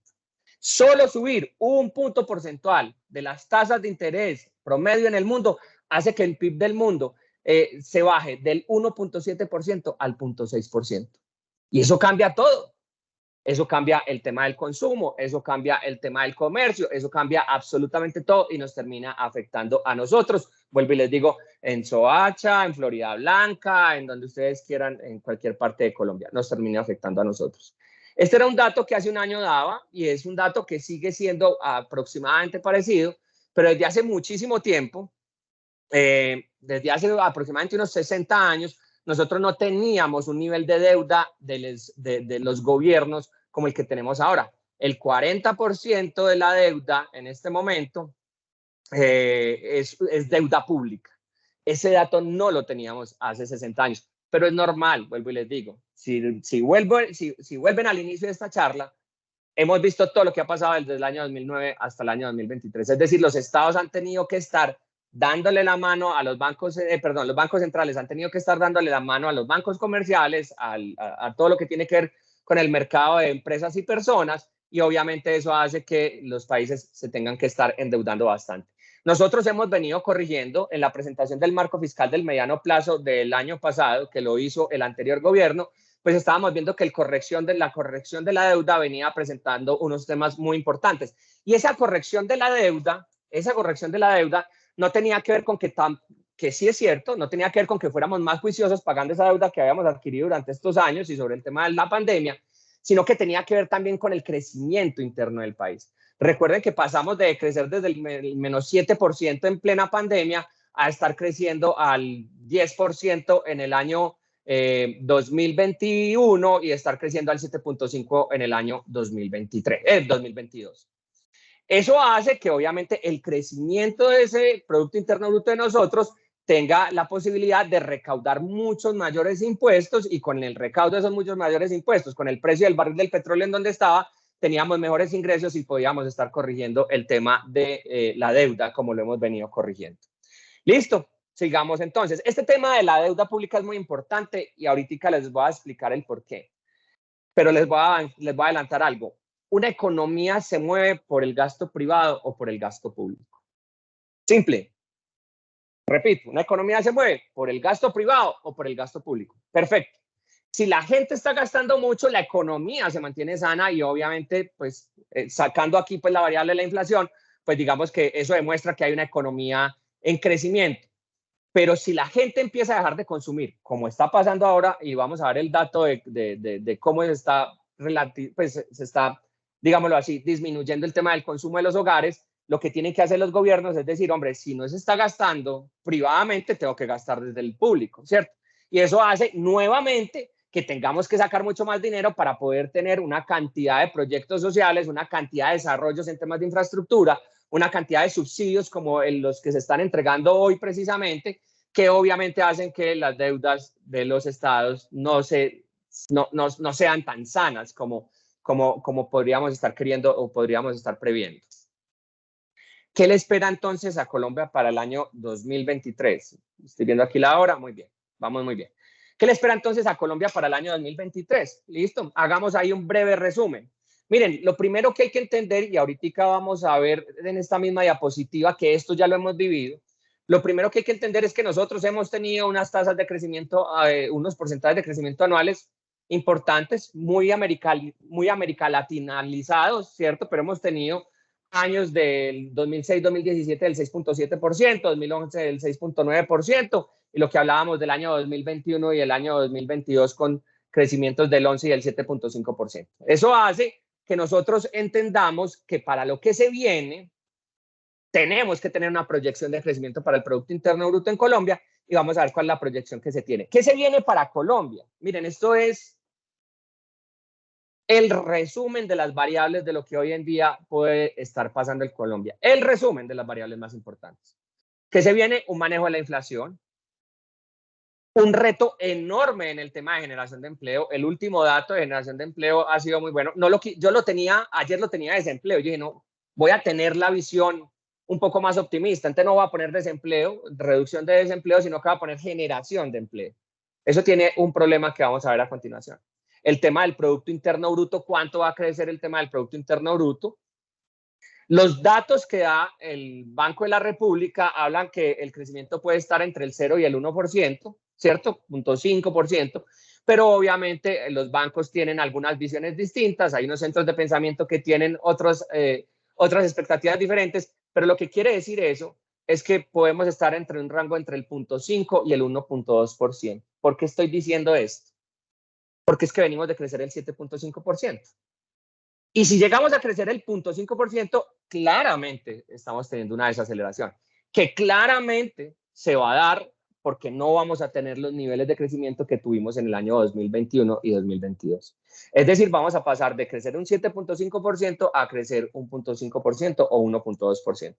Solo subir un punto porcentual de las tasas de interés promedio en el mundo hace que el PIB del mundo se baje del 1.7% al 0.6%. Y eso cambia todo. Eso cambia el tema del consumo, eso cambia el tema del comercio, eso cambia absolutamente todo y nos termina afectando a nosotros. Vuelvo y les digo, en Soacha, en Florida Blanca, en donde ustedes quieran, en cualquier parte de Colombia, nos termina afectando a nosotros. Este era un dato que hace un año daba y es un dato que sigue siendo aproximadamente parecido, pero desde hace muchísimo tiempo, desde hace aproximadamente unos 60 años, nosotros no teníamos un nivel de deuda de los gobiernos como el que tenemos ahora. El 40% de la deuda en este momento es deuda pública. Ese dato no lo teníamos hace 60 años, pero es normal, vuelvo y les digo. Si vuelven al inicio de esta charla, hemos visto todo lo que ha pasado desde el año 2009 hasta el año 2023. Es decir, los estados han tenido que estar dándole la mano a los bancos, los bancos centrales han tenido que estar dándole la mano a los bancos comerciales, a todo lo que tiene que ver con el mercado de empresas y personas, y obviamente eso hace que los países se tengan que estar endeudando bastante. Nosotros hemos venido corrigiendo en la presentación del marco fiscal del mediano plazo del año pasado, que lo hizo el anterior gobierno, pues estábamos viendo que la corrección de la deuda venía presentando unos temas muy importantes. Y esa corrección de la deuda no tenía que ver con que sí es cierto, no tenía que ver con que fuéramos más juiciosos pagando esa deuda que habíamos adquirido durante estos años y sobre el tema de la pandemia, sino que tenía que ver también con el crecimiento interno del país. Recuerden que pasamos de crecer desde el menos 7% en plena pandemia a estar creciendo al 10% en el año 2021 y estar creciendo al 7.5% en el año 2022. Eso hace que obviamente el crecimiento de ese Producto Interno Bruto de nosotros tenga la posibilidad de recaudar muchos mayores impuestos y con el recaudo de esos muchos mayores impuestos, con el precio del barril del petróleo en donde estaba, teníamos mejores ingresos y podíamos estar corrigiendo el tema de la deuda como lo hemos venido corrigiendo. Listo, sigamos entonces. Este tema de la deuda pública es muy importante y ahorita les voy a explicar el por qué. pero les voy a adelantar algo. Una economía se mueve por el gasto privado o por el gasto público. Simple. Repito, una economía se mueve por el gasto privado o por el gasto público. Perfecto. Si la gente está gastando mucho, la economía se mantiene sana y obviamente, pues, sacando aquí pues la variable de la inflación, pues digamos que eso demuestra que hay una economía en crecimiento. Pero si la gente empieza a dejar de consumir, como está pasando ahora, y vamos a ver el dato de cómo pues, se está, digámoslo así, disminuyendo el tema del consumo de los hogares, lo que tienen que hacer los gobiernos es decir, hombre, si no se está gastando privadamente, tengo que gastar desde el público, ¿cierto? Y eso hace nuevamente que tengamos que sacar mucho más dinero para poder tener una cantidad de proyectos sociales, una cantidad de desarrollos en temas de infraestructura, una cantidad de subsidios como los que se están entregando hoy precisamente, que obviamente hacen que las deudas de los estados no sean tan sanas como podríamos estar queriendo o podríamos estar previendo. ¿Qué le espera entonces a Colombia para el año 2023? Estoy viendo aquí la hora, muy bien, vamos muy bien. ¿Qué le espera entonces a Colombia para el año 2023? Listo, hagamos ahí un breve resumen. Miren, lo primero que hay que entender, y ahorita vamos a ver en esta misma diapositiva que esto ya lo hemos vivido, lo primero que hay que entender es que nosotros hemos tenido unas tasas de crecimiento, unos porcentajes de crecimiento anuales importantes, muy americalatinalizados, ¿cierto? Pero hemos tenido años del 2006-2017 del 6.7%, 2011 del 6.9%, y lo que hablábamos del año 2021 y el año 2022 con crecimientos del 11 y el 7.5%. Eso hace que nosotros entendamos que para lo que se viene, tenemos que tener una proyección de crecimiento para el Producto Interno Bruto en Colombia y vamos a ver cuál es la proyección que se tiene. ¿Qué se viene para Colombia? Miren, esto es el resumen de las variables de lo que hoy en día puede estar pasando en Colombia. El resumen de las variables más importantes. ¿Qué se viene? Un manejo de la inflación, un reto enorme en el tema de generación de empleo. El último dato de generación de empleo ha sido muy bueno. Yo lo tenía, ayer lo tenía desempleo. Yo dije, no, voy a tener la visión un poco más optimista. Entonces no voy a poner desempleo, reducción de desempleo, sino que voy a poner generación de empleo. Eso tiene un problema que vamos a ver a continuación. El tema del Producto Interno Bruto, ¿cuánto va a crecer el tema del Producto Interno Bruto? Los datos que da el Banco de la República hablan que el crecimiento puede estar entre el 0 y el 1%, ¿cierto? 0.5%, pero obviamente los bancos tienen algunas visiones distintas, hay unos centros de pensamiento que tienen otras expectativas diferentes, pero lo que quiere decir eso es que podemos estar entre un rango entre el 0.5 y el 1.2%. ¿Por qué estoy diciendo esto? Porque es que venimos de crecer el 7.5%. Y si llegamos a crecer el 0.5%, claramente estamos teniendo una desaceleración, que claramente se va a dar porque no vamos a tener los niveles de crecimiento que tuvimos en el año 2021 y 2022. Es decir, vamos a pasar de crecer un 7.5% a crecer un 0.5% o 1.2%.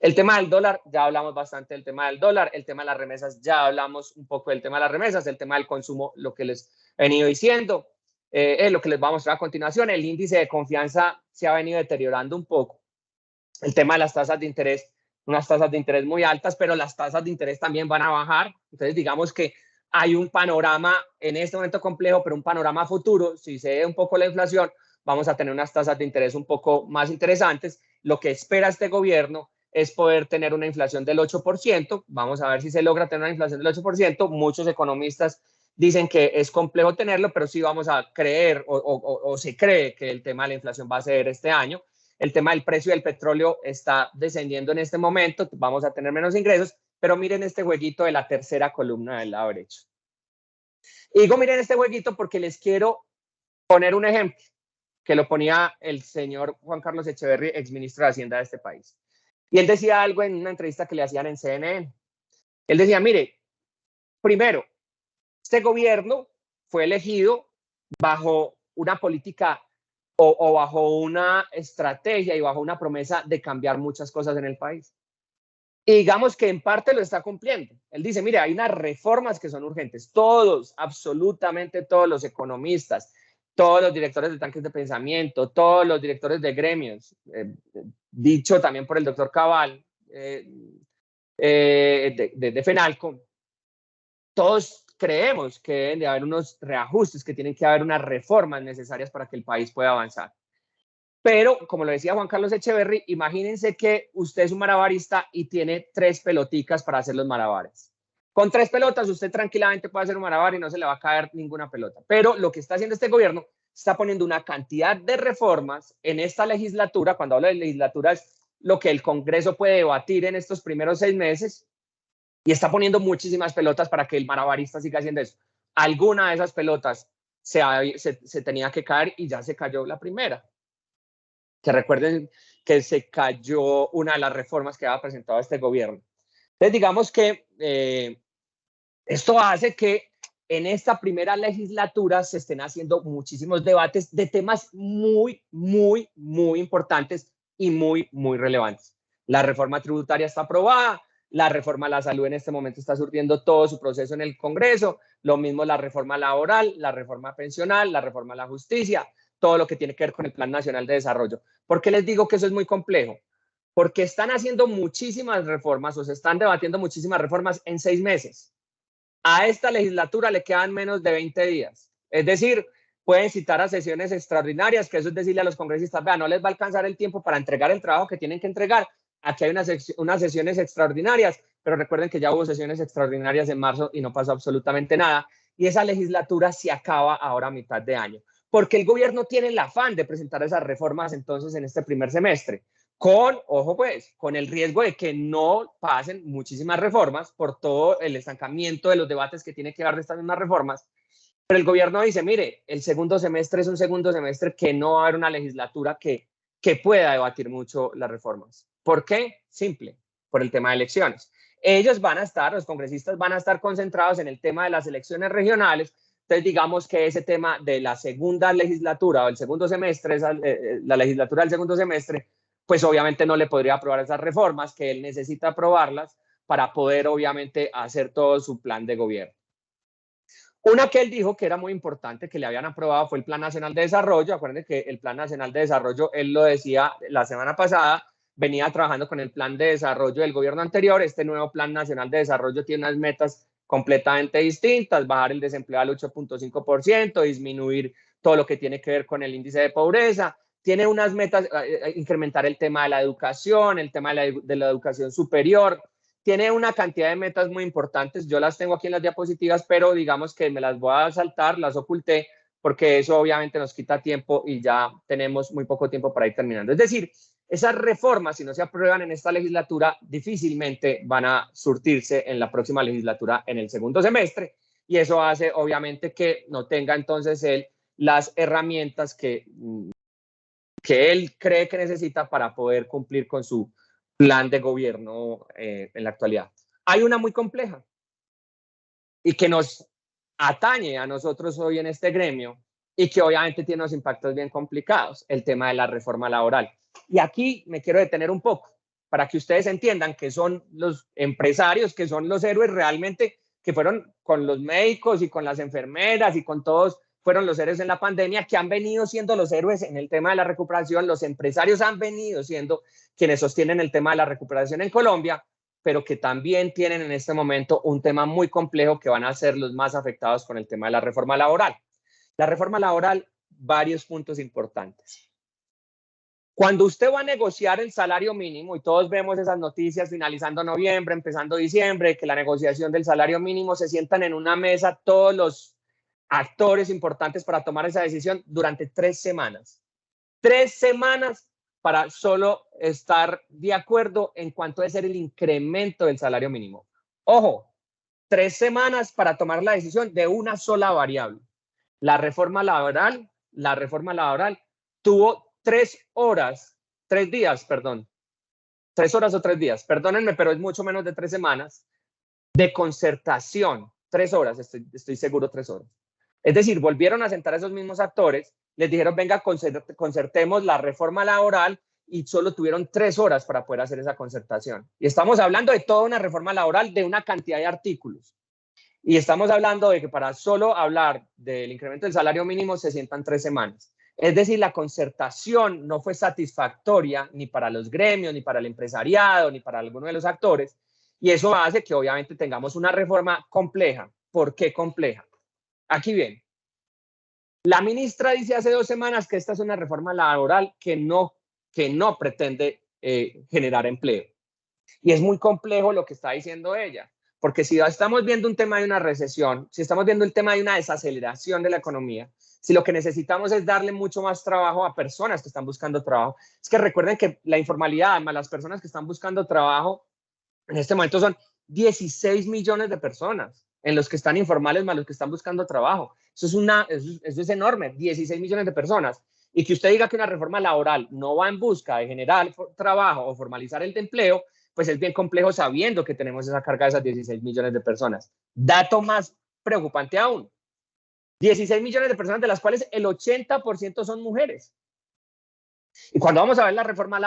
El tema del dólar, ya hablamos bastante del tema del dólar. El tema de las remesas, ya hablamos un poco del tema de las remesas. El tema del consumo, lo que les he venido diciendo. Lo que les voy a mostrar a continuación. El índice de confianza se ha venido deteriorando un poco. El tema de las tasas de interés, unas tasas de interés muy altas, pero las tasas de interés también van a bajar. Entonces, digamos que hay un panorama en este momento complejo, pero un panorama futuro. Si se ve un poco la inflación, vamos a tener unas tasas de interés un poco más interesantes. Lo que espera este gobierno es poder tener una inflación del 8%. Vamos a ver si se logra tener una inflación del 8%. Muchos economistas dicen que es complejo tenerlo, pero sí vamos a creer o se cree que el tema de la inflación va a ser este año. El tema del precio del petróleo está descendiendo en este momento, vamos a tener menos ingresos, pero miren este jueguito de la tercera columna del lado derecho. Y digo miren este jueguito porque les quiero poner un ejemplo que lo ponía el señor Juan Carlos Echeverry, exministro de Hacienda de este país. Y él decía algo en una entrevista que le hacían en CNN. Él decía, mire, primero, este gobierno fue elegido bajo una política o bajo una estrategia y bajo una promesa de cambiar muchas cosas en el país. Y digamos que en parte lo está cumpliendo. Él dice, mire, hay unas reformas que son urgentes. Todos, absolutamente todos los economistas, todos los directores de tanques de pensamiento, todos los directores de gremios, dicho también por el doctor Cabal, de FENALCO, todos creemos que deben de haber unos reajustes, que tienen que haber unas reformas necesarias para que el país pueda avanzar. Pero, como lo decía Juan Carlos Echeverry, imagínense que usted es un malabarista y tiene 3 peloticas para hacer los malabares. Con 3 pelotas usted tranquilamente puede hacer un malabar y no se le va a caer ninguna pelota. Pero lo que está haciendo este gobierno, está poniendo una cantidad de reformas en esta legislatura. Cuando hablo de legislatura es lo que el Congreso puede debatir en estos primeros 6 meses, y está poniendo muchísimas pelotas para que el malabarista siga haciendo eso. Alguna de esas pelotas se tenía que caer y ya se cayó la primera. Que recuerden que se cayó una de las reformas que había presentado este gobierno. Entonces, digamos que esto hace que en esta primera legislatura se estén haciendo muchísimos debates de temas muy, muy, muy importantes y muy, muy relevantes. La reforma tributaria está aprobada, la reforma a la salud en este momento está surtiendo todo su proceso en el Congreso, lo mismo la reforma laboral, la reforma pensional, la reforma a la justicia, todo lo que tiene que ver con el Plan Nacional de Desarrollo. ¿Por qué les digo que eso es muy complejo? Porque están haciendo muchísimas reformas o se están debatiendo muchísimas reformas en 6 meses. A esta legislatura le quedan menos de 20 días. Es decir, pueden citar a sesiones extraordinarias, que eso es decirle a los congresistas, vean, no les va a alcanzar el tiempo para entregar el trabajo que tienen que entregar. Aquí hay unas sesiones extraordinarias, pero recuerden que ya hubo sesiones extraordinarias en marzo y no pasó absolutamente nada. Y esa legislatura se acaba ahora a mitad de año, porque el gobierno tiene el afán de presentar esas reformas entonces en este primer semestre, ojo pues, con el riesgo de que no pasen muchísimas reformas por todo el estancamiento de los debates que tiene que dar de estas mismas reformas. Pero el gobierno dice, mire, el segundo semestre es un segundo semestre que no va a haber una legislatura que pueda debatir mucho las reformas. ¿Por qué? Simple, por el tema de elecciones. Ellos van a estar, los congresistas van a estar concentrados en el tema de las elecciones regionales. Entonces, digamos que ese tema de la segunda legislatura o el segundo semestre, la legislatura del segundo semestre, pues obviamente no le podría aprobar esas reformas, que él necesita aprobarlas para poder obviamente hacer todo su plan de gobierno. Una que él dijo que era muy importante, que le habían aprobado, fue el Plan Nacional de Desarrollo. Acuérdense que el Plan Nacional de Desarrollo, él lo decía la semana pasada, venía trabajando con el plan de desarrollo del gobierno anterior. Este nuevo Plan Nacional de Desarrollo tiene unas metas completamente distintas: bajar el desempleo al 8.5%, disminuir todo lo que tiene que ver con el índice de pobreza. Tiene unas metas, incrementar el tema de la educación, el tema de la educación superior. Tiene una cantidad de metas muy importantes. Yo las tengo aquí en las diapositivas, pero digamos que me las voy a saltar, las oculté, porque eso obviamente nos quita tiempo y ya tenemos muy poco tiempo para ir terminando. Es decir, esas reformas, si no se aprueban en esta legislatura, difícilmente van a surtirse en la próxima legislatura en el segundo semestre, y eso hace obviamente que no tenga entonces él las herramientas que él cree que necesita para poder cumplir con su plan de gobierno en la actualidad. Hay una muy compleja y que nos atañe a nosotros hoy en este gremio y que obviamente tiene unos impactos bien complicados: el tema de la reforma laboral. Y aquí me quiero detener un poco para que ustedes entiendan que son los empresarios, que son los héroes realmente, que fueron con los médicos y con las enfermeras y con todos, fueron los héroes en la pandemia, que han venido siendo los héroes en el tema de la recuperación. Los empresarios han venido siendo quienes sostienen el tema de la recuperación en Colombia, pero que también tienen en este momento un tema muy complejo, que van a ser los más afectados con el tema de la reforma laboral. La reforma laboral, varios puntos importantes. Cuando usted va a negociar el salario mínimo, y todos vemos esas noticias finalizando noviembre, empezando diciembre, que la negociación del salario mínimo, se sientan en una mesa todos los actores importantes para tomar esa decisión durante 3 semanas. 3 semanas para solo estar de acuerdo en cuánto debe ser el incremento del salario mínimo. Ojo, 3 semanas para tomar la decisión de una sola variable. La reforma laboral tuvo 3 horas, 3 días, perdón. 3 horas o 3 días, perdónenme, pero es mucho menos de 3 semanas de concertación. 3 horas, estoy seguro, 3 horas. Es decir, volvieron a sentar a esos mismos actores, les dijeron, venga, concertemos la reforma laboral, y solo tuvieron 3 horas para poder hacer esa concertación. Y estamos hablando de toda una reforma laboral de una cantidad de artículos. Y estamos hablando de que para solo hablar del incremento del salario mínimo se sientan 3 semanas. Es decir, la concertación no fue satisfactoria ni para los gremios, ni para el empresariado, ni para alguno de los actores. Y eso hace que obviamente tengamos una reforma compleja, ¿por qué compleja? Aquí viene. La ministra dice hace 2 semanas que esta es una reforma laboral que no pretende generar empleo. Y es muy complejo lo que está diciendo ella, porque si estamos viendo un tema de una recesión, si estamos viendo el tema de una desaceleración de la economía, si lo que necesitamos es darle mucho más trabajo a personas que están buscando trabajo, es que recuerden que la informalidad más las personas que están buscando trabajo en este momento son 16 millones de personas en los que están informales más los que están buscando trabajo. Eso es enorme, 16 millones de personas. Y que usted diga que una reforma laboral no va en busca de generar trabajo o formalizar el empleo, pues es bien complejo sabiendo que tenemos esa carga de esas 16 millones de personas. Dato más preocupante aún, 16 millones de personas de las cuales el 80% son mujeres. Y cuando vamos a ver la reforma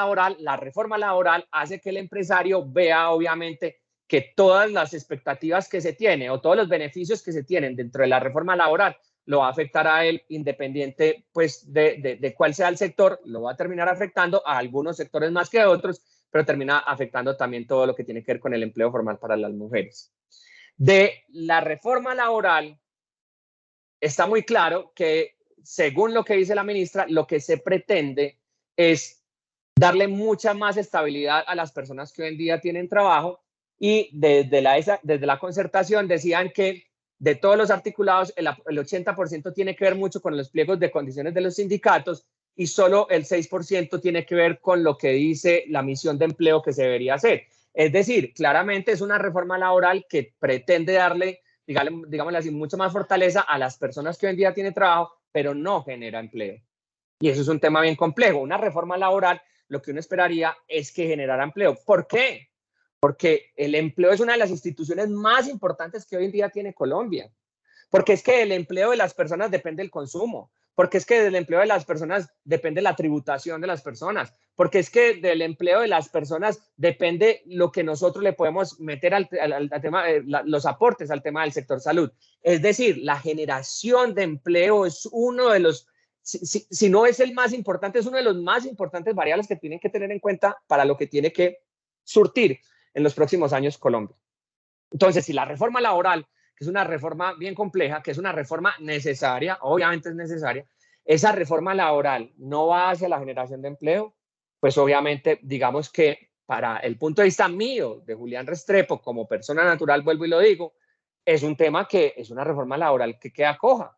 laboral hace que el empresario vea obviamente que todas las expectativas que se tienen o todos los beneficios que se tienen dentro de la reforma laboral lo va a afectar a él independiente pues de cuál sea el sector, lo va a terminar afectando a algunos sectores más que a otros, pero termina afectando también todo lo que tiene que ver con el empleo formal para las mujeres. De la reforma laboral está muy claro que, según lo que dice la ministra, lo que se pretende es darle mucha más estabilidad a las personas que hoy en día tienen trabajo, y desde la concertación decían que de todos los articulados el 80% tiene que ver mucho con los pliegos de condiciones de los sindicatos y solo el 6% tiene que ver con lo que dice la misión de empleo que se debería hacer. Es decir, claramente es una reforma laboral que pretende darle, digámosle así, mucho más fortaleza a las personas que hoy en día tienen trabajo, pero no genera empleo. Y eso es un tema bien complejo. Una reforma laboral, lo que uno esperaría es que generara empleo. ¿Por qué? Porque el empleo es una de las instituciones más importantes que hoy en día tiene Colombia. Porque es que del empleo de las personas depende el consumo. Porque es que del empleo de las personas depende la tributación de las personas. Porque es que del empleo de las personas depende lo que nosotros le podemos meter al tema, los aportes al tema del sector salud. Es decir, la generación de empleo es uno de los, si no es el más importante, es uno de los más importantes variables que tienen que tener en cuenta para lo que tiene que surtir en los próximos años Colombia. Entonces, si la reforma laboral, que es una reforma bien compleja, que es una reforma necesaria, obviamente es necesaria, esa reforma laboral no va hacia la generación de empleo, pues obviamente digamos que para el punto de vista mío, de Julián Restrepo, como persona natural, vuelvo y lo digo, es un tema que es una reforma laboral que queda coja.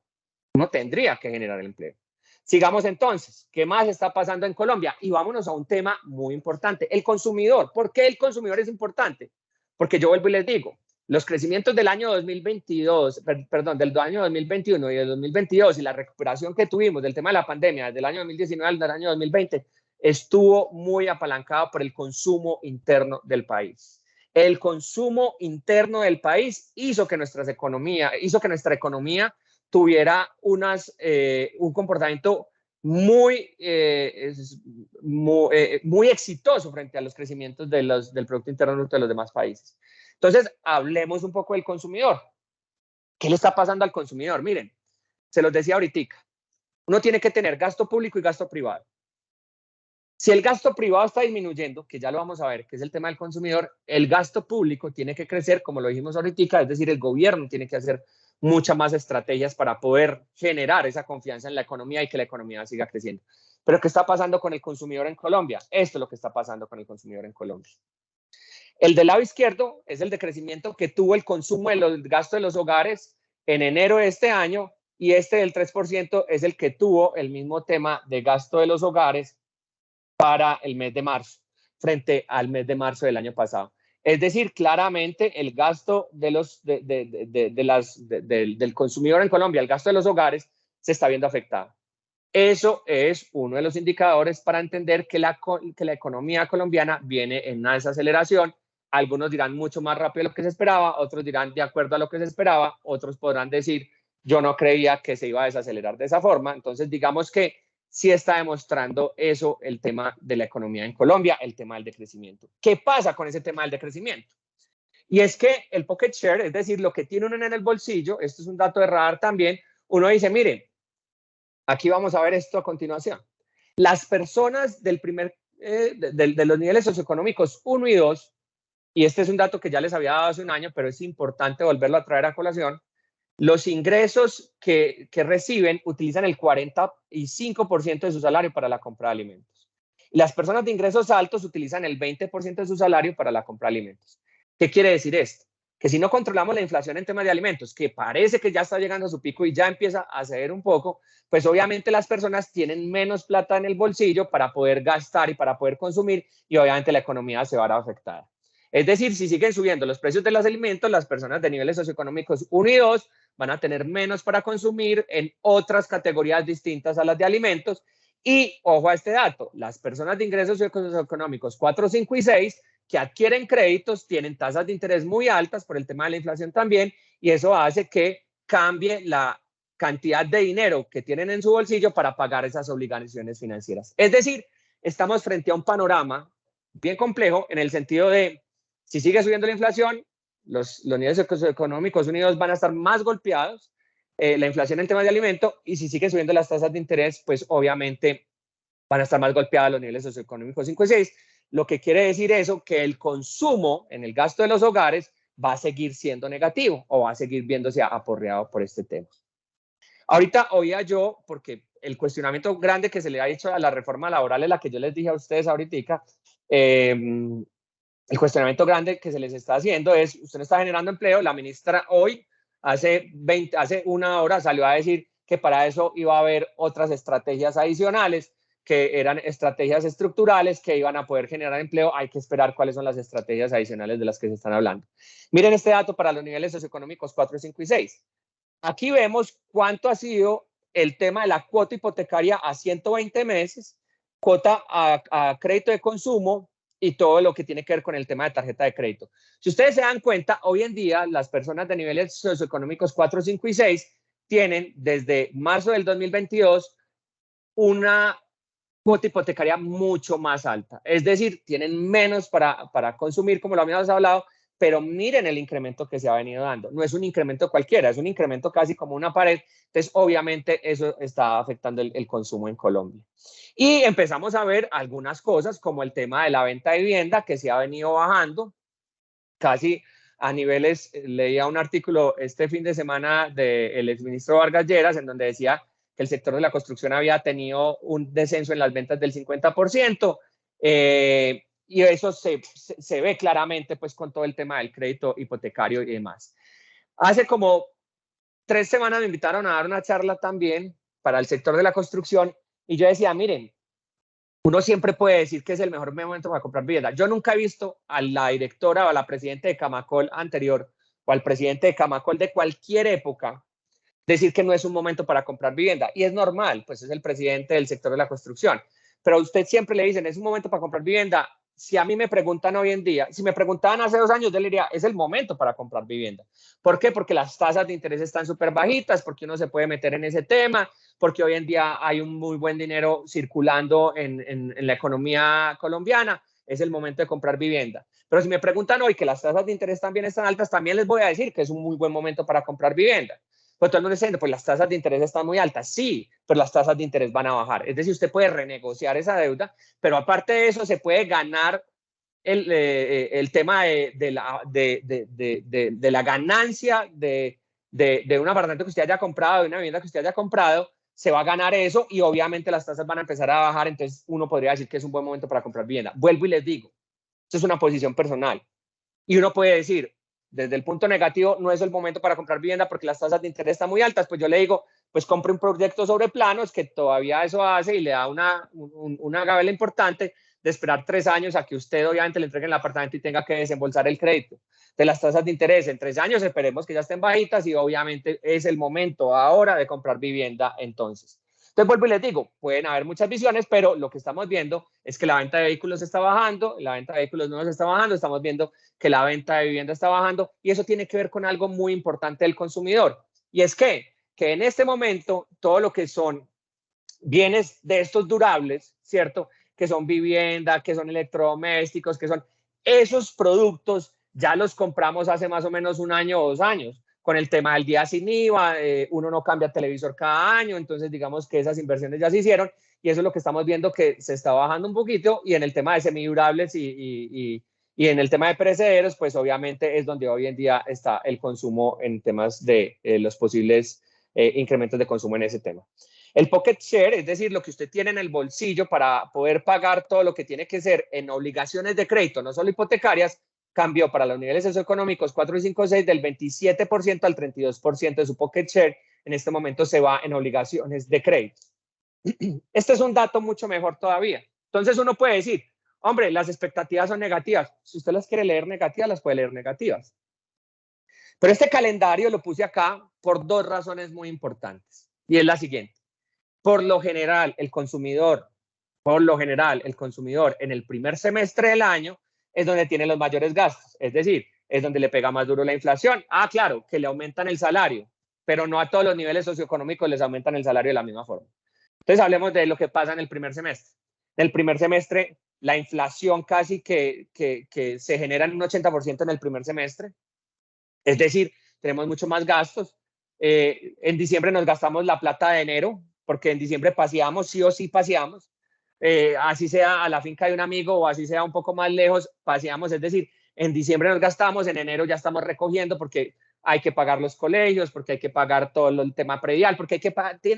No tendría que generar empleo. Sigamos entonces, ¿qué más está pasando en Colombia? Y vámonos a un tema muy importante, el consumidor. ¿Por qué el consumidor es importante? Porque yo vuelvo y les digo, los crecimientos del año 2022, perdón, del año 2021 y del 2022 y la recuperación que tuvimos del tema de la pandemia desde el año 2019 al año 2020 estuvo muy apalancado por el consumo interno del país. El consumo interno del país hizo que nuestra economía tuviera un comportamiento muy exitoso frente a los crecimientos del Producto Interno Bruto de los demás países. Entonces, hablemos un poco del consumidor. ¿Qué le está pasando al consumidor? Miren, se los decía ahorita, uno tiene que tener gasto público y gasto privado. Si el gasto privado está disminuyendo, que ya lo vamos a ver, que es el tema del consumidor, el gasto público tiene que crecer, como lo dijimos ahorita, es decir, el gobierno tiene que hacer muchas más estrategias para poder generar esa confianza en la economía y que la economía siga creciendo. Pero ¿qué está pasando con el consumidor en Colombia? Esto es lo que está pasando con el consumidor en Colombia. El del lado izquierdo es el decrecimiento que tuvo el consumo del gasto de los hogares en enero de este año, y este del 3% es el que tuvo el mismo tema de gasto de los hogares para el mes de marzo, frente al mes de marzo del año pasado. Es decir, claramente el gasto del consumidor en Colombia, el gasto de los hogares, se está viendo afectado. Eso es uno de los indicadores para entender que la economía colombiana viene en una desaceleración. Algunos dirán mucho más rápido de lo que se esperaba, otros dirán de acuerdo a lo que se esperaba, otros podrán decir yo no creía que se iba a desacelerar de esa forma. Entonces, digamos que sí está demostrando eso el tema de la economía en Colombia, el tema del decrecimiento. ¿Qué pasa con ese tema del decrecimiento? Y es que el pocket share, es decir, lo que tiene uno en el bolsillo, esto es un dato de radar también, uno dice, miren, aquí vamos a ver esto a continuación. Las personas de los niveles socioeconómicos 1 y 2, y este es un dato que ya les había dado hace un año, pero es importante volverlo a traer a colación, Los ingresos que reciben utilizan el 45% de su salario para la compra de alimentos. Y las personas de ingresos altos utilizan el 20% de su salario para la compra de alimentos. ¿Qué quiere decir esto? Que si no controlamos la inflación en temas de alimentos, que parece que ya está llegando a su pico y ya empieza a ceder un poco, pues obviamente las personas tienen menos plata en el bolsillo para poder gastar y para poder consumir, y obviamente la economía se va a ver afectada. Es decir, si siguen subiendo los precios de los alimentos, las personas de niveles socioeconómicos 1 y 2 van a tener menos para consumir en otras categorías distintas a las de alimentos. Y ojo a este dato, las personas de ingresos socioeconómicos 4, 5 y 6 que adquieren créditos tienen tasas de interés muy altas por el tema de la inflación también, y eso hace que cambie la cantidad de dinero que tienen en su bolsillo para pagar esas obligaciones financieras. Es decir, estamos frente a un panorama bien complejo en el sentido de, si sigue subiendo la inflación, los niveles socioeconómicos unidos van a estar más golpeados, la inflación en temas de alimento, y si siguen subiendo las tasas de interés, pues obviamente van a estar más golpeados los niveles socioeconómicos 5 y 6, lo que quiere decir eso, que el consumo en el gasto de los hogares va a seguir siendo negativo o va a seguir viéndose aporreado por este tema. Ahorita oía yo, porque el cuestionamiento grande que se le ha hecho a la reforma laboral es la que yo les dije a ustedes ahorita, el cuestionamiento grande que se les está haciendo es, usted no está generando empleo, la ministra hoy, hace 1 hora salió a decir que para eso iba a haber otras estrategias adicionales, que eran estrategias estructurales que iban a poder generar empleo. Hay que esperar cuáles son las estrategias adicionales de las que se están hablando. Miren este dato para los niveles socioeconómicos 4, 5 y 6. Aquí vemos cuánto ha sido el tema de la cuota hipotecaria a 120 meses, cuota a crédito de consumo y todo lo que tiene que ver con el tema de tarjeta de crédito. Si ustedes se dan cuenta, hoy en día las personas de niveles socioeconómicos 4, 5 y 6 tienen desde marzo del 2022 una cuota hipotecaria mucho más alta. Es decir, tienen menos para consumir, como lo habíamos hablado, pero miren el incremento que se ha venido dando. No es un incremento cualquiera, es un incremento casi como una pared. Entonces, obviamente, eso está afectando el consumo en Colombia. Y empezamos a ver algunas cosas como el tema de la venta de vivienda, que se ha venido bajando casi a niveles. Leía un artículo este fin de semana del exministro Vargas Lleras, en donde decía que el sector de la construcción había tenido un descenso en las ventas del 50%. Y eso se ve claramente pues con todo el tema del crédito hipotecario y demás. Hace como 3 semanas me invitaron a dar una charla también para el sector de la construcción y yo decía, miren, uno siempre puede decir que es el mejor momento para comprar vivienda. Yo nunca he visto a la directora o a la presidenta de Camacol anterior o al presidente de Camacol de cualquier época decir que no es un momento para comprar vivienda. Y es normal, pues es el presidente del sector de la construcción. Pero a usted siempre le dicen, es un momento para comprar vivienda. Si a mí me preguntan hoy en día, si me preguntaban hace 2 años, yo le diría, es el momento para comprar vivienda. ¿Por qué? Porque las tasas de interés están súper bajitas, porque uno se puede meter en ese tema, porque hoy en día hay un muy buen dinero circulando en la economía colombiana. Es el momento de comprar vivienda. Pero si me preguntan hoy que las tasas de interés también están altas, también les voy a decir que es un muy buen momento para comprar vivienda. Pues todo el mundo diciendo, pues las tasas de interés están muy altas. Sí, pero las tasas de interés van a bajar. Es decir, usted puede renegociar esa deuda, pero aparte de eso se puede ganar el tema de la ganancia de un apartamento que usted haya comprado, de una vivienda que usted haya comprado. Se va a ganar eso y obviamente las tasas van a empezar a bajar, entonces uno podría decir que es un buen momento para comprar vivienda. Vuelvo y les digo, esto es una posición personal y uno puede decir, desde el punto negativo, no es el momento para comprar vivienda porque las tasas de interés están muy altas. Pues yo le digo, pues compre un proyecto sobre planos, que todavía eso hace y le da una gabela importante de esperar 3 años a que usted obviamente le entregue el apartamento y tenga que desembolsar el crédito. De las tasas de interés en 3 años esperemos que ya estén bajitas y obviamente es el momento ahora de comprar vivienda entonces. Entonces vuelvo y les digo, pueden haber muchas visiones, pero lo que estamos viendo es que la venta de vehículos está bajando, la venta de vehículos nuevos está bajando, estamos viendo que la venta de vivienda está bajando y eso tiene que ver con algo muy importante del consumidor. Y es que en este momento todo lo que son bienes de estos durables, ¿cierto? Que son vivienda, que son electrodomésticos, que son esos productos, ya los compramos hace más o menos 1 año o 2 años. Con el tema del día sin IVA, uno no cambia televisor cada año, entonces digamos que esas inversiones ya se hicieron y eso es lo que estamos viendo que se está bajando un poquito. Y en el tema de semidurables y Y en el tema de perecederos, pues obviamente es donde hoy en día está el consumo en temas de los posibles incrementos de consumo en ese tema. El pocket share, es decir, lo que usted tiene en el bolsillo para poder pagar todo lo que tiene que ser en obligaciones de crédito, no solo hipotecarias, cambió para los niveles socioeconómicos 4 y 5, 6 del 27% al 32% de su pocket share. En este momento se va en obligaciones de crédito. Este es un dato mucho mejor todavía. Entonces uno puede decir, hombre, las expectativas son negativas. Si usted las quiere leer negativas, las puede leer negativas. Pero este calendario lo puse acá por dos razones muy importantes. Y es la siguiente. Por lo general, el consumidor en el primer semestre del año es donde tiene los mayores gastos. Es decir, es donde le pega más duro la inflación. Ah, claro, que le aumentan el salario, pero no a todos los niveles socioeconómicos les aumentan el salario de la misma forma. Entonces hablemos de lo que pasa en el primer semestre. En el primer semestre, la inflación casi que se genera en un 80% en el primer semestre. Es decir, tenemos mucho más gastos. En diciembre nos gastamos la plata de enero, porque en diciembre paseamos, sí o sí paseamos. Así sea a la finca de un amigo o así sea un poco más lejos, paseamos. Es decir, en diciembre nos gastamos, en enero ya estamos recogiendo porque hay que pagar los colegios, porque hay que pagar todo el tema predial, porque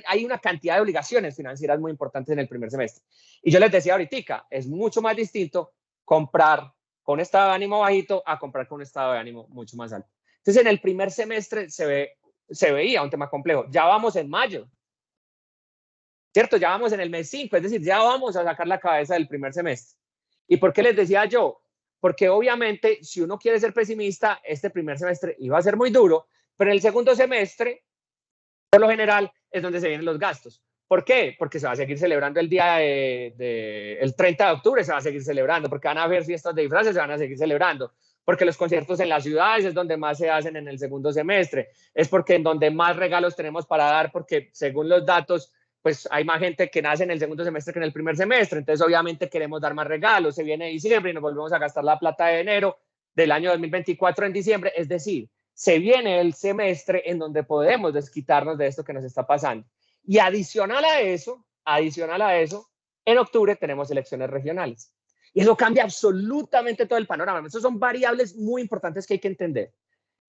hay una cantidad de obligaciones financieras muy importantes en el primer semestre. Y yo les decía ahorita, es mucho más distinto comprar con un estado de ánimo bajito a comprar con un estado de ánimo mucho más alto. Entonces, en el primer semestre se veía un tema complejo. Ya vamos en mayo, ¿cierto? Ya vamos en el mes 5, es decir, ya vamos a sacar la cabeza del primer semestre. ¿Y por qué les decía yo? Porque obviamente, si uno quiere ser pesimista, este primer semestre iba a ser muy duro, pero en el segundo semestre, por lo general, es donde se vienen los gastos. ¿Por qué? Porque se va a seguir celebrando el día el 30 de octubre, se va a seguir celebrando, porque van a haber fiestas de disfraces, se van a seguir celebrando, porque los conciertos en las ciudades es donde más se hacen en el segundo semestre, es porque en donde más regalos tenemos para dar, porque según los datos, pues hay más gente que nace en el segundo semestre que en el primer semestre, entonces obviamente queremos dar más regalos, se viene diciembre y nos volvemos a gastar la plata de enero del año 2024 en diciembre, es decir, se viene el semestre en donde podemos desquitarnos de esto que nos está pasando. Y adicional a eso, en octubre tenemos elecciones regionales. Y eso cambia absolutamente todo el panorama. Esas son variables muy importantes que hay que entender.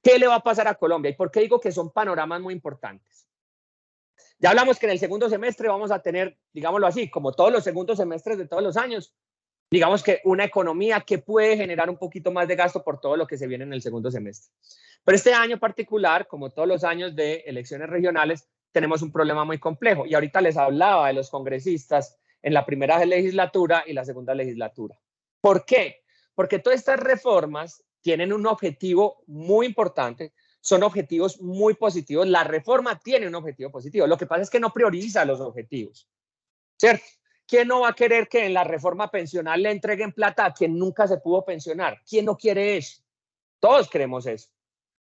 ¿Qué le va a pasar a Colombia? ¿Y por qué digo que son panoramas muy importantes? Ya hablamos que en el segundo semestre vamos a tener, digámoslo así, como todos los segundos semestres de todos los años, digamos que una economía que puede generar un poquito más de gasto por todo lo que se viene en el segundo semestre. Pero este año particular, como todos los años de elecciones regionales, tenemos un problema muy complejo. Y ahorita les hablaba de los congresistas en la primera legislatura y la segunda legislatura. ¿Por qué? Porque todas estas reformas tienen un objetivo muy importante, son objetivos muy positivos. La reforma tiene un objetivo positivo. Lo que pasa es que no prioriza los objetivos, ¿cierto? ¿Quién no va a querer que en la reforma pensional le entreguen plata a quien nunca se pudo pensionar? ¿Quién no quiere eso? Todos queremos eso,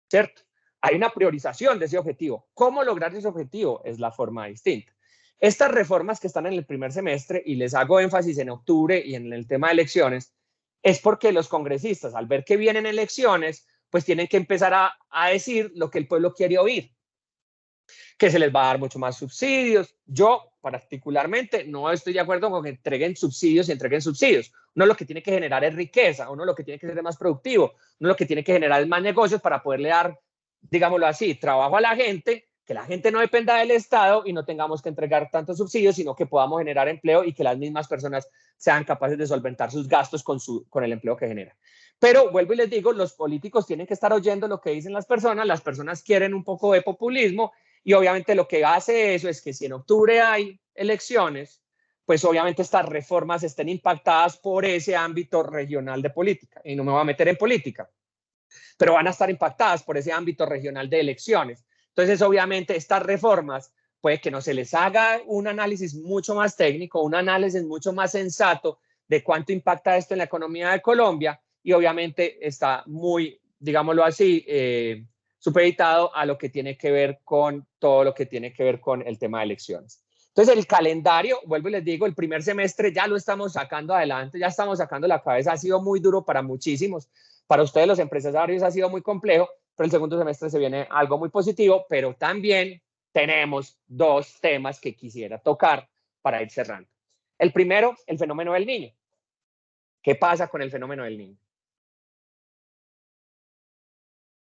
¿cierto? Hay una priorización de ese objetivo. ¿Cómo lograr ese objetivo? Es la forma distinta. Estas reformas que están en el primer semestre, y les hago énfasis en octubre y en el tema de elecciones, es porque los congresistas, al ver que vienen elecciones, pues tienen que empezar a decir lo que el pueblo quiere oír, que se les va a dar mucho más subsidios. Yo particularmente no estoy de acuerdo con que entreguen subsidios y entreguen subsidios. Uno lo que tiene que generar es riqueza, uno lo que tiene que ser más productivo, uno lo que tiene que generar es más negocios para poderle dar, digámoslo así, trabajo a la gente, que la gente no dependa del Estado y no tengamos que entregar tantos subsidios, sino que podamos generar empleo y que las mismas personas sean capaces de solventar sus gastos con el empleo que generan. Pero vuelvo y les digo, los políticos tienen que estar oyendo lo que dicen las personas quieren un poco de populismo y obviamente lo que hace eso es que si en octubre hay elecciones, pues obviamente estas reformas estén impactadas por ese ámbito regional de política. Y no me voy a meter en política, pero van a estar impactadas por ese ámbito regional de elecciones. Entonces, obviamente, estas reformas puede que no se les haga un análisis mucho más técnico, un análisis mucho más sensato de cuánto impacta esto en la economía de Colombia y obviamente está muy, digámoslo así, supeditado a lo que tiene que ver con todo lo que tiene que ver con el tema de elecciones. Entonces, el calendario, vuelvo y les digo, el primer semestre ya lo estamos sacando adelante, ya estamos sacando la cabeza, ha sido muy duro para muchísimos. Para ustedes, los empresarios, ha sido muy complejo, pero el segundo semestre se viene algo muy positivo, pero también tenemos dos temas que quisiera tocar para ir cerrando. El primero, el fenómeno del niño. ¿Qué pasa con el fenómeno del niño?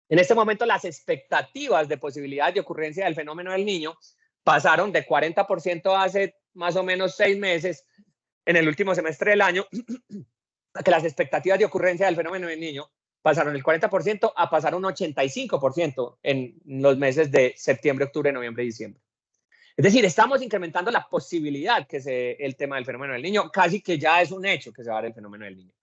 En este momento las expectativas de posibilidades de ocurrencia del fenómeno del Niño pasaron de 40% hace más o menos 6 meses en el último semestre del año, a que las expectativas de ocurrencia del fenómeno del Niño pasaron del 40% a pasar un 85% en los meses de septiembre, octubre, noviembre y diciembre. Es decir, estamos incrementando la posibilidad que se el tema del fenómeno del Niño, casi que ya es un hecho que se va a dar el fenómeno del Niño.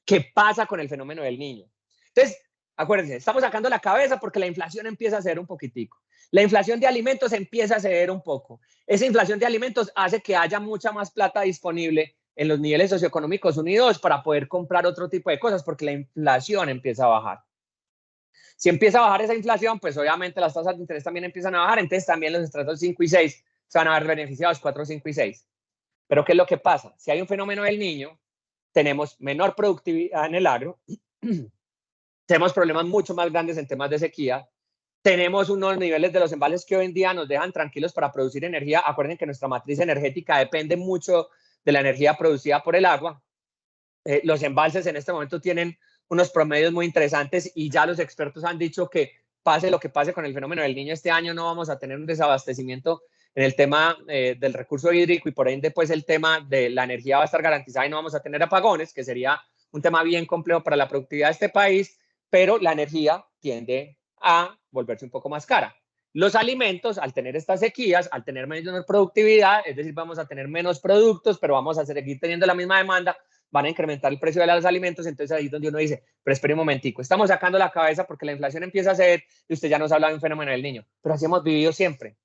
¿Qué pasa con el fenómeno del Niño? Entonces, acuérdense, estamos sacando la cabeza porque la inflación empieza a ceder un poquitico. La inflación de alimentos empieza a ceder un poco. Esa inflación de alimentos hace que haya mucha más plata disponible en los niveles socioeconómicos unidos para poder comprar otro tipo de cosas porque la inflación empieza a bajar. Si empieza a bajar esa inflación, pues obviamente las tasas de interés también empiezan a bajar, entonces también los estratos 5 y 6 se van a ver beneficiados, 4, 5 y 6. Pero ¿qué es lo que pasa? Si hay un fenómeno del Niño, tenemos menor productividad en el agro, tenemos problemas mucho más grandes en temas de sequía, tenemos unos niveles de los embalses que hoy en día nos dejan tranquilos para producir energía. Acuérdense que nuestra matriz energética depende mucho de la energía producida por el agua. Los embalses en este momento tienen unos promedios muy interesantes y ya los expertos han dicho que pase lo que pase con el fenómeno del Niño, este año no vamos a tener un desabastecimiento en el tema del recurso hídrico y por ende pues el tema de la energía va a estar garantizada y no vamos a tener apagones, que sería un tema bien complejo para la productividad de este país, pero la energía tiende a volverse un poco más cara. Los alimentos, al tener estas sequías, al tener menor productividad, es decir, vamos a tener menos productos, pero vamos a seguir teniendo la misma demanda, van a incrementar el precio de los alimentos, entonces ahí es donde uno dice, pero espere un momentico, estamos sacando la cabeza porque la inflación empieza a ceder y usted ya nos habla de un fenómeno del Niño, pero así hemos vivido siempre.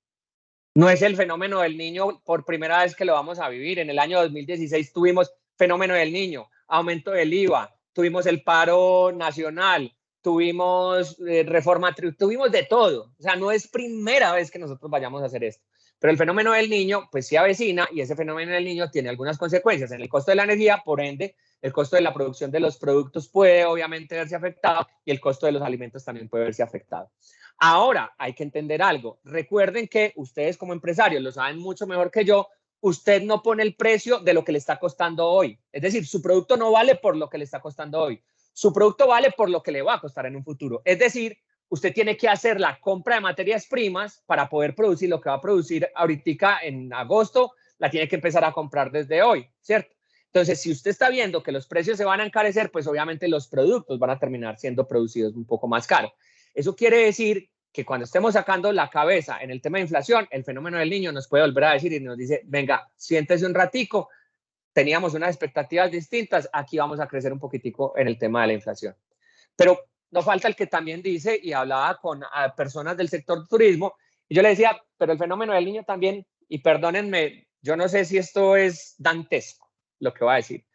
No es el fenómeno del Niño por primera vez que lo vamos a vivir. En el año 2016 tuvimos fenómeno del Niño, aumento del IVA, tuvimos el paro nacional, tuvimos reforma, tuvimos de todo. O sea, no es primera vez que nosotros vayamos a hacer esto. Pero el fenómeno del Niño, pues sí avecina y ese fenómeno del Niño tiene algunas consecuencias en el costo de la energía, por ende, el costo de la producción de los productos puede obviamente verse afectado y el costo de los alimentos también puede verse afectado. Ahora, hay que entender algo. Recuerden que ustedes como empresarios lo saben mucho mejor que yo. Usted no pone el precio de lo que le está costando hoy. Es decir, su producto no vale por lo que le está costando hoy. Su producto vale por lo que le va a costar en un futuro. Es decir, usted tiene que hacer la compra de materias primas para poder producir lo que va a producir ahorita en agosto, la tiene que empezar a comprar desde hoy, ¿cierto? Entonces, si usted está viendo que los precios se van a encarecer, pues obviamente los productos van a terminar siendo producidos un poco más caros. Eso quiere decir que cuando estemos sacando la cabeza en el tema de inflación, el fenómeno del Niño nos puede volver a decir y nos dice, venga, siéntese un ratico, teníamos unas expectativas distintas, aquí vamos a crecer un poquitico en el tema de la inflación. Pero no falta el que también dice, y hablaba con personas del sector turismo, y yo le decía, pero el fenómeno del Niño también, y perdónenme, yo no sé si esto es dantesco, lo que voy a decir,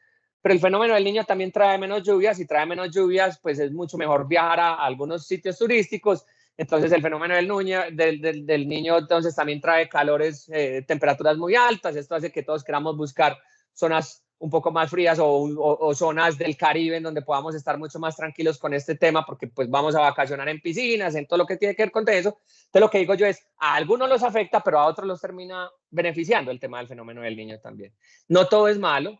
pero el fenómeno del Niño también trae menos lluvias, y trae menos lluvias, pues es mucho mejor viajar a algunos sitios turísticos. Entonces el fenómeno del niño entonces también trae calores, temperaturas muy altas. Esto hace que todos queramos buscar zonas un poco más frías o zonas del Caribe en donde podamos estar mucho más tranquilos con este tema, porque pues vamos a vacacionar en piscinas, en todo lo que tiene que ver con eso. Entonces lo que digo yo es, a algunos los afecta, pero a otros los termina beneficiando el tema del fenómeno del Niño también. No todo es malo,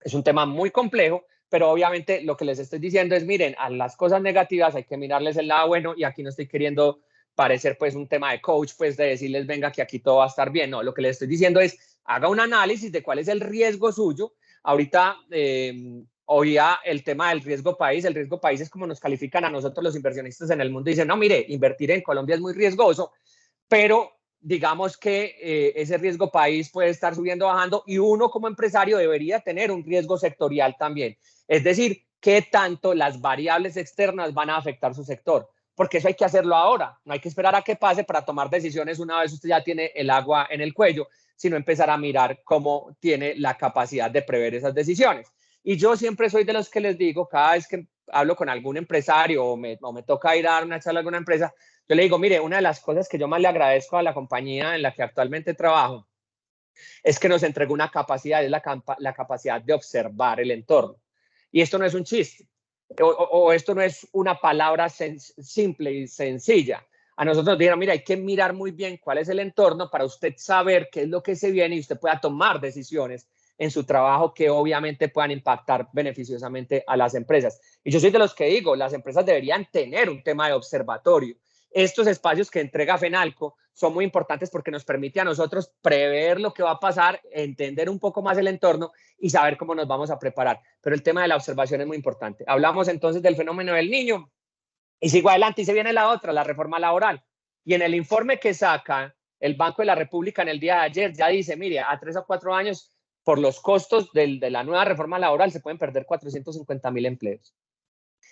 es un tema muy complejo, pero obviamente lo que les estoy diciendo es, miren, a las cosas negativas hay que mirarles el lado bueno, y aquí no estoy queriendo parecer pues un tema de coach, pues de decirles, venga, que aquí todo va a estar bien. No, lo que les estoy diciendo es, haga un análisis de cuál es el riesgo suyo. Ahorita oía el tema del riesgo país. El riesgo país es como nos califican a nosotros los inversionistas en el mundo. Dicen, no, mire, invertir en Colombia es muy riesgoso, pero digamos que ese riesgo país puede estar subiendo, bajando, y uno como empresario debería tener un riesgo sectorial también. Es decir, qué tanto las variables externas van a afectar su sector, porque eso hay que hacerlo ahora. No hay que esperar a que pase para tomar decisiones una vez usted ya tiene el agua en el cuello, sino empezar a mirar cómo tiene la capacidad de prever esas decisiones. Y yo siempre soy de los que les digo, cada vez que hablo con algún empresario o me toca ir a dar una charla a alguna empresa, yo le digo, mire, una de las cosas que yo más le agradezco a la compañía en la que actualmente trabajo es que nos entregó una capacidad, es la capacidad de observar el entorno. Y esto no es un chiste, o esto no es una palabra simple y sencilla. A nosotros nos dijeron, mira, hay que mirar muy bien cuál es el entorno para usted saber qué es lo que se viene y usted pueda tomar decisiones en su trabajo que obviamente puedan impactar beneficiosamente a las empresas. Y yo soy de los que digo, las empresas deberían tener un tema de observatorio. Estos espacios que entrega FENALCO son muy importantes porque nos permite a nosotros prever lo que va a pasar, entender un poco más el entorno y saber cómo nos vamos a preparar. Pero el tema de la observación es muy importante. Hablamos entonces del fenómeno del niño y sigo adelante y se viene la otra, la reforma laboral. Y en el informe que saca el Banco de la República en el día de ayer ya dice, mire, a 3 o 4 años, por los costos de la nueva reforma laboral, se pueden perder 450.000 empleos.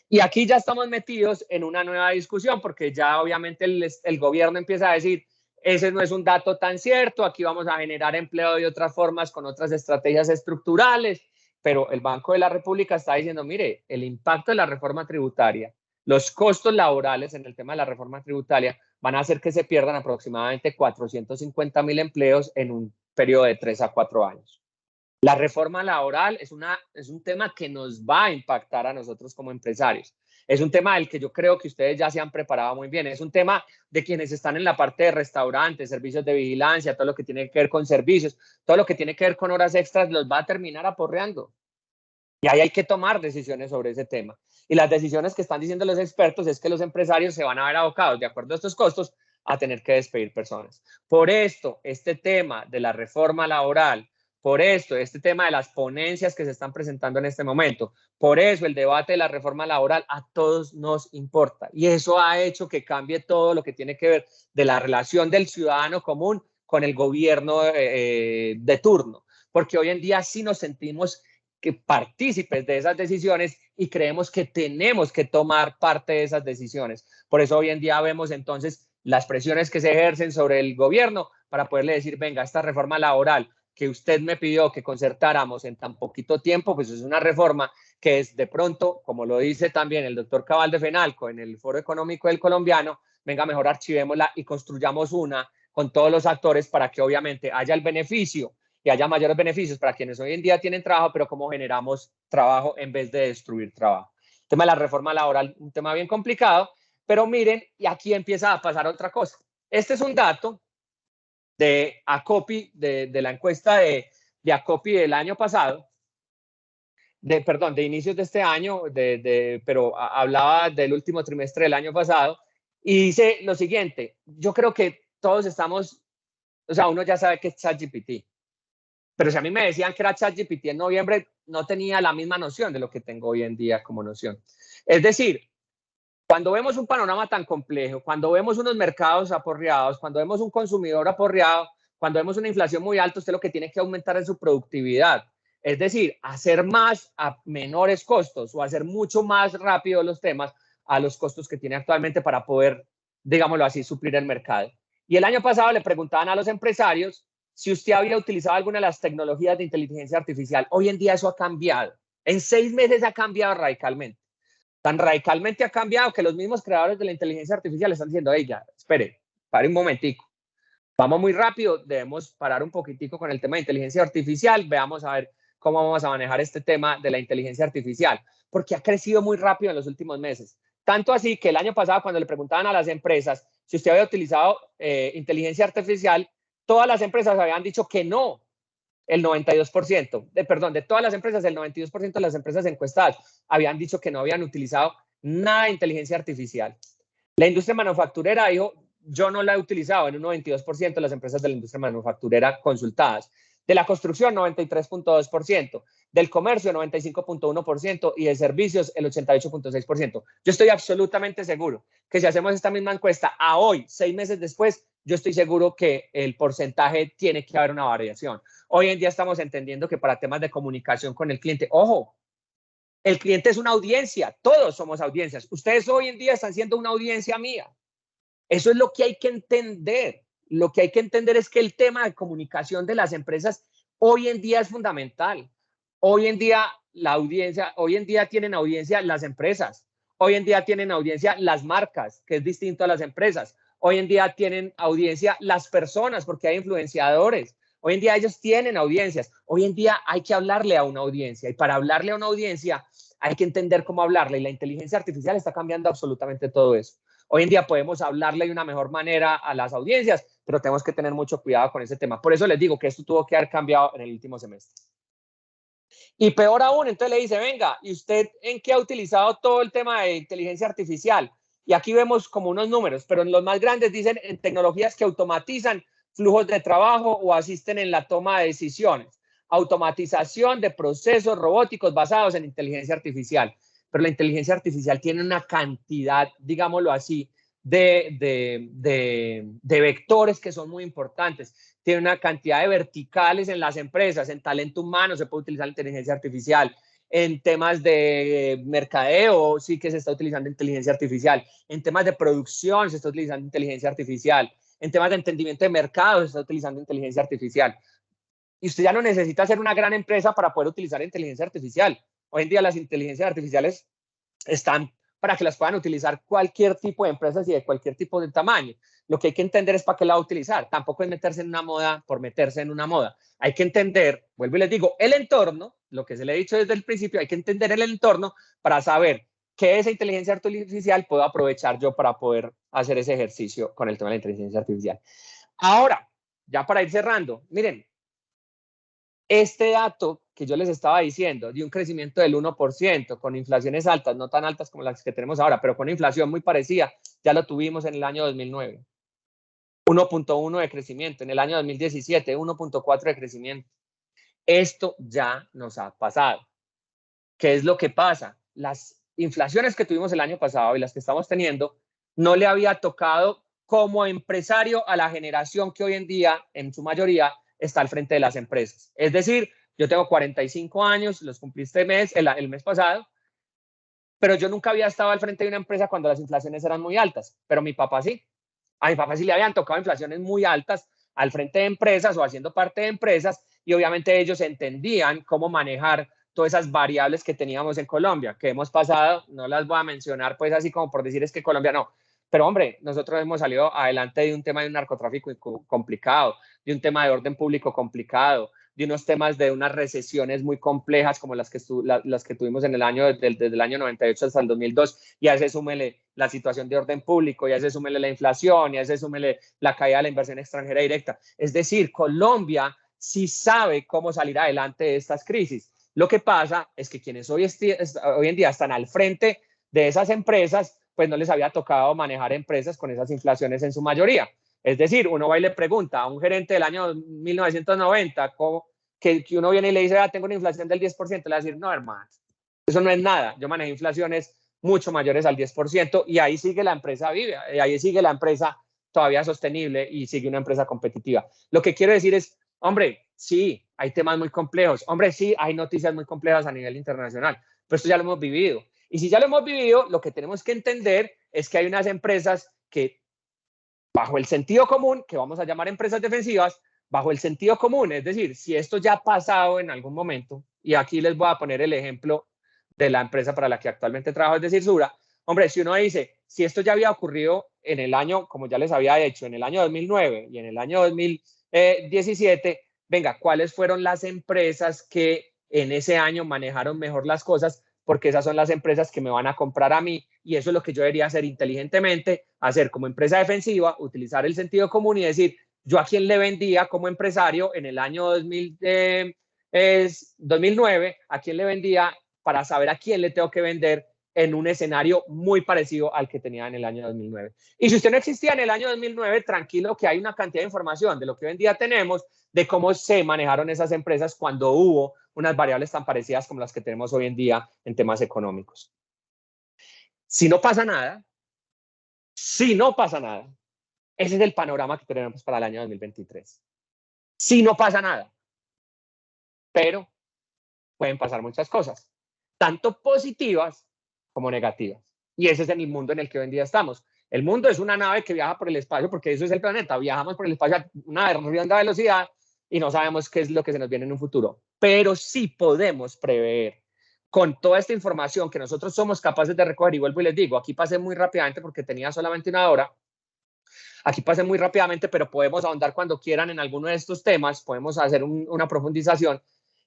Y aquí ya estamos metidos en una nueva discusión porque ya obviamente el gobierno empieza a decir, ese no es un dato tan cierto, aquí vamos a generar empleo de otras formas con otras estrategias estructurales, pero el Banco de la República está diciendo, mire, el impacto de la reforma tributaria, los costos laborales en el tema de la reforma tributaria van a hacer que se pierdan aproximadamente 450.000 empleos en un periodo de 3 a 4 años. La reforma laboral es un tema que nos va a impactar a nosotros como empresarios. Es un tema del que yo creo que ustedes ya se han preparado muy bien. Es un tema de quienes están en la parte de restaurantes, servicios de vigilancia, todo lo que tiene que ver con servicios, todo lo que tiene que ver con horas extras, los va a terminar aporreando. Y ahí hay que tomar decisiones sobre ese tema. Y las decisiones que están diciendo los expertos es que los empresarios se van a ver abocados, de acuerdo a estos costos, a tener que despedir personas. Por esto, este tema de la reforma laboral, por esto, este tema de las ponencias que se están presentando en este momento, por eso el debate de la reforma laboral a todos nos importa. Y eso ha hecho que cambie todo lo que tiene que ver de la relación del ciudadano común con el gobierno de turno. Porque hoy en día sí nos sentimos que partícipes de esas decisiones y creemos que tenemos que tomar parte de esas decisiones. Por eso hoy en día vemos entonces las presiones que se ejercen sobre el gobierno para poderle decir, venga, esta reforma laboral que usted me pidió que concertáramos en tan poquito tiempo, pues es una reforma que es de pronto, como lo dice también el doctor Cabal de FENALCO en el Foro Económico del Colombiano, venga, mejor archivémosla y construyamos una con todos los actores para que obviamente haya el beneficio y haya mayores beneficios para quienes hoy en día tienen trabajo, pero cómo generamos trabajo en vez de destruir trabajo. El tema de la reforma laboral, un tema bien complicado, pero miren, y aquí empieza a pasar otra cosa. Este es un dato de ACOPI, de la encuesta de ACOPI del año pasado, perdón, de inicios de este año, pero hablaba del último trimestre del año pasado, y dice lo siguiente, yo creo que todos estamos, o sea, uno ya sabe que es ChatGPT, pero si a mí me decían que era ChatGPT en noviembre, no tenía la misma noción de lo que tengo hoy en día como noción. Es decir, cuando vemos un panorama tan complejo, cuando vemos unos mercados aporreados, cuando vemos un consumidor aporreado, cuando vemos una inflación muy alta, usted lo que tiene que aumentar es su productividad. Es decir, hacer más a menores costos o hacer mucho más rápido los temas a los costos que tiene actualmente para poder, digámoslo así, suplir el mercado. Y el año pasado le preguntaban a los empresarios si usted había utilizado alguna de las tecnologías de inteligencia artificial. Hoy en día eso ha cambiado. En 6 meses ha cambiado radicalmente. Tan radicalmente ha cambiado que los mismos creadores de la inteligencia artificial están diciendo, hey, ya, espere, pare un momentico. Vamos muy rápido, debemos parar un poquitico con el tema de inteligencia artificial, veamos a ver cómo vamos a manejar este tema de la inteligencia artificial, porque ha crecido muy rápido en los últimos meses. Tanto así que el año pasado, cuando le preguntaban a las empresas si usted había utilizado inteligencia artificial, todas las empresas habían dicho que no. El 92%, de todas las empresas, el 92% de las empresas encuestadas habían dicho que no habían utilizado nada de inteligencia artificial. La industria manufacturera dijo, yo no la he utilizado en un 92% de las empresas de la industria manufacturera consultadas. De la construcción, 93.2%, del comercio, 95.1% y de servicios, el 88.6%. Yo estoy absolutamente seguro que si hacemos esta misma encuesta a hoy, 6 meses después, yo estoy seguro que el porcentaje tiene que haber una variación. Hoy en día estamos entendiendo que para temas de comunicación con el cliente, ojo, el cliente es una audiencia, todos somos audiencias. Ustedes hoy en día están siendo una audiencia mía. Eso es lo que hay que entender. Lo que hay que entender es que el tema de comunicación de las empresas hoy en día es fundamental. Hoy en día tienen audiencia las empresas. Hoy en día tienen audiencia las marcas, que es distinto a las empresas. Hoy en día tienen audiencia las personas, porque hay influenciadores. Hoy en día ellos tienen audiencias. Hoy en día hay que hablarle a una audiencia. Y para hablarle a una audiencia hay que entender cómo hablarle. Y la inteligencia artificial está cambiando absolutamente todo eso. Hoy en día podemos hablarle de una mejor manera a las audiencias, pero tenemos que tener mucho cuidado con ese tema. Por eso les digo que esto tuvo que haber cambiado en el último semestre. Y peor aún, entonces le dice, venga, ¿y usted en qué ha utilizado todo el tema de inteligencia artificial? Y aquí vemos como unos números, pero en los más grandes dicen en tecnologías que automatizan flujos de trabajo o asisten en la toma de decisiones. Automatización de procesos robóticos basados en inteligencia artificial. Pero la inteligencia artificial tiene una cantidad, digámoslo así, de vectores que son muy importantes. Tiene una cantidad de verticales en las empresas, en talento humano se puede utilizar la inteligencia artificial, en temas de mercadeo sí que se está utilizando inteligencia artificial, en temas de producción se está utilizando inteligencia artificial, en temas de entendimiento de mercado se está utilizando inteligencia artificial. Y usted ya no necesita ser una gran empresa para poder utilizar inteligencia artificial. Hoy en día las inteligencias artificiales están para que las puedan utilizar cualquier tipo de empresas y de cualquier tipo de tamaño. Lo que hay que entender es para qué la va a utilizar. Tampoco es meterse en una moda por meterse en una moda. Hay que entender, vuelvo y les digo, el entorno, lo que se le he dicho desde el principio, hay que entender el entorno para saber qué esa inteligencia artificial puedo aprovechar yo para poder hacer ese ejercicio con el tema de la inteligencia artificial. Ahora, ya para ir cerrando, miren, este dato que yo les estaba diciendo, de un crecimiento del 1%, con inflaciones altas, no tan altas como las que tenemos ahora, pero con inflación muy parecida, ya lo tuvimos en el año 2009. 1.1 de crecimiento, en el año 2017, 1.4 de crecimiento. Esto ya nos ha pasado. ¿Qué es lo que pasa? Las inflaciones que tuvimos el año pasado y las que estamos teniendo, no le había tocado como empresario a la generación que hoy en día, en su mayoría, está al frente de las empresas. Es decir, yo tengo 45 años, los cumplí este mes, el mes pasado, pero yo nunca había estado al frente de una empresa cuando las inflaciones eran muy altas, pero mi papá sí. A mi papá sí le habían tocado inflaciones muy altas al frente de empresas o haciendo parte de empresas y obviamente ellos entendían cómo manejar todas esas variables que teníamos en Colombia, que hemos pasado, no las voy a mencionar pues así como por decir es que Colombia no, pero hombre, nosotros hemos salido adelante de un tema de un narcotráfico complicado, de un tema de orden público complicado, de unos temas de unas recesiones muy complejas como las que tuvimos en el año, desde el año 98 hasta el 2002, y a ese súmele la situación de orden público, y a ese súmele la inflación, y a ese súmele la caída de la inversión extranjera directa. Es decir, Colombia sí sabe cómo salir adelante de estas crisis. Lo que pasa es que quienes hoy en día están al frente de esas empresas, pues no les había tocado manejar empresas con esas inflaciones en su mayoría. Es decir, uno va y le pregunta a un gerente del año 1990 que uno viene y le dice, tengo una inflación del 10%, le va a decir, no, hermano, eso no es nada. Yo manejé inflaciones mucho mayores al 10% y ahí sigue la empresa viva, y ahí sigue la empresa todavía sostenible y sigue una empresa competitiva. Lo que quiero decir es, hombre, sí, hay temas muy complejos. Hombre, sí, hay noticias muy complejas a nivel internacional, pero esto ya lo hemos vivido. Y si ya lo hemos vivido, lo que tenemos que entender es que hay unas empresas que, bajo el sentido común, que vamos a llamar empresas defensivas, bajo el sentido común, es decir, si esto ya ha pasado en algún momento, y aquí les voy a poner el ejemplo de la empresa para la que actualmente trabajo, es decir, Sura, hombre, si uno dice, si esto ya había ocurrido en el año, como ya les había hecho, en el año 2009 y en el año 2017, venga, ¿cuáles fueron las empresas que en ese año manejaron mejor las cosas? Porque esas son las empresas que me van a comprar a mí y eso es lo que yo debería hacer inteligentemente, hacer como empresa defensiva, utilizar el sentido común y decir, yo a quién le vendía como empresario en el año 2009, a quién le vendía para saber a quién le tengo que vender en un escenario muy parecido al que tenía en el año 2009. Y si usted no existía en el año 2009, tranquilo que hay una cantidad de información de lo que hoy en día tenemos, de cómo se manejaron esas empresas cuando hubo unas variables tan parecidas como las que tenemos hoy en día en temas económicos. Si no pasa nada, ese es el panorama que tenemos para el año 2023. Si no pasa nada, pero pueden pasar muchas cosas, tanto positivas como negativas. Y ese es el mundo en el que hoy en día estamos. El mundo es una nave que viaja por el espacio, porque eso es el planeta. Viajamos por el espacio a una redonda velocidad y no sabemos qué es lo que se nos viene en un futuro. Pero sí podemos prever con toda esta información que nosotros somos capaces de recoger. Y vuelvo y les digo, aquí pasé muy rápidamente porque tenía solamente una hora. Aquí pasé muy rápidamente, pero podemos ahondar cuando quieran en alguno de estos temas. Podemos hacer una profundización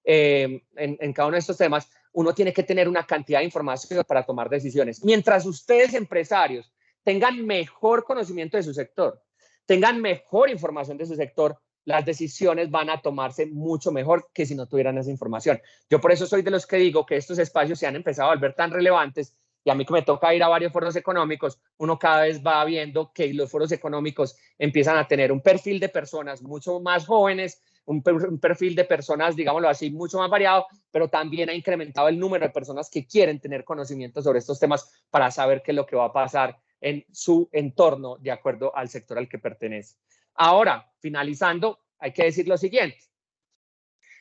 en cada uno de estos temas. Uno tiene que tener una cantidad de información para tomar decisiones. Mientras ustedes, empresarios, tengan mejor conocimiento de su sector, tengan mejor información de su sector, las decisiones van a tomarse mucho mejor que si no tuvieran esa información. Yo por eso soy de los que digo que estos espacios se han empezado a volver tan relevantes, y a mí que me toca ir a varios foros económicos, uno cada vez va viendo que los foros económicos empiezan a tener un perfil de personas mucho más jóvenes, un perfil de personas, digámoslo así, mucho más variado, pero también ha incrementado el número de personas que quieren tener conocimiento sobre estos temas para saber qué es lo que va a pasar en su entorno de acuerdo al sector al que pertenece. Ahora, finalizando, hay que decir lo siguiente.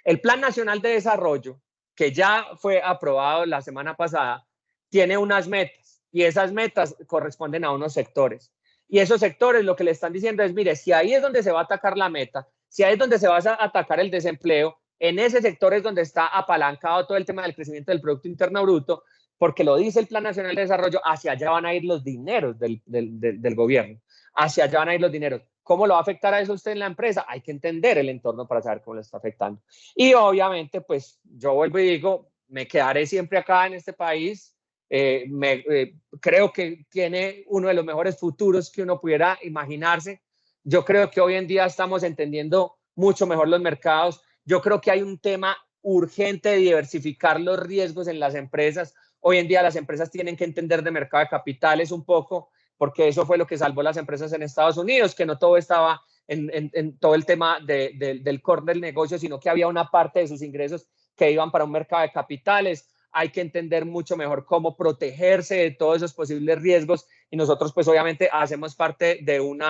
El Plan Nacional de Desarrollo, que ya fue aprobado la semana pasada, tiene unas metas y esas metas corresponden a unos sectores. Y esos sectores lo que le están diciendo es, mire, si ahí es donde se va a atacar la meta, si ahí es donde se va a atacar el desempleo, en ese sector es donde está apalancado todo el tema del crecimiento del Producto Interno Bruto, porque lo dice el Plan Nacional de Desarrollo, hacia allá van a ir los dineros del gobierno, hacia allá van a ir los dineros. ¿Cómo lo va a afectar a eso usted en la empresa? Hay que entender el entorno para saber cómo lo está afectando. Y obviamente, pues yo vuelvo y digo, me quedaré siempre acá en este país. Creo que tiene uno de los mejores futuros que uno pudiera imaginarse. Yo creo que hoy en día estamos entendiendo mucho mejor los mercados. Yo creo que hay un tema urgente de diversificar los riesgos en las empresas. Hoy en día las empresas tienen que entender de mercado de capitales un poco, porque eso fue lo que salvó las empresas en Estados Unidos, que no todo estaba en todo el tema del core del negocio, sino que había una parte de sus ingresos que iban para un mercado de capitales. Hay que entender mucho mejor cómo protegerse de todos esos posibles riesgos, y nosotros pues obviamente hacemos parte de un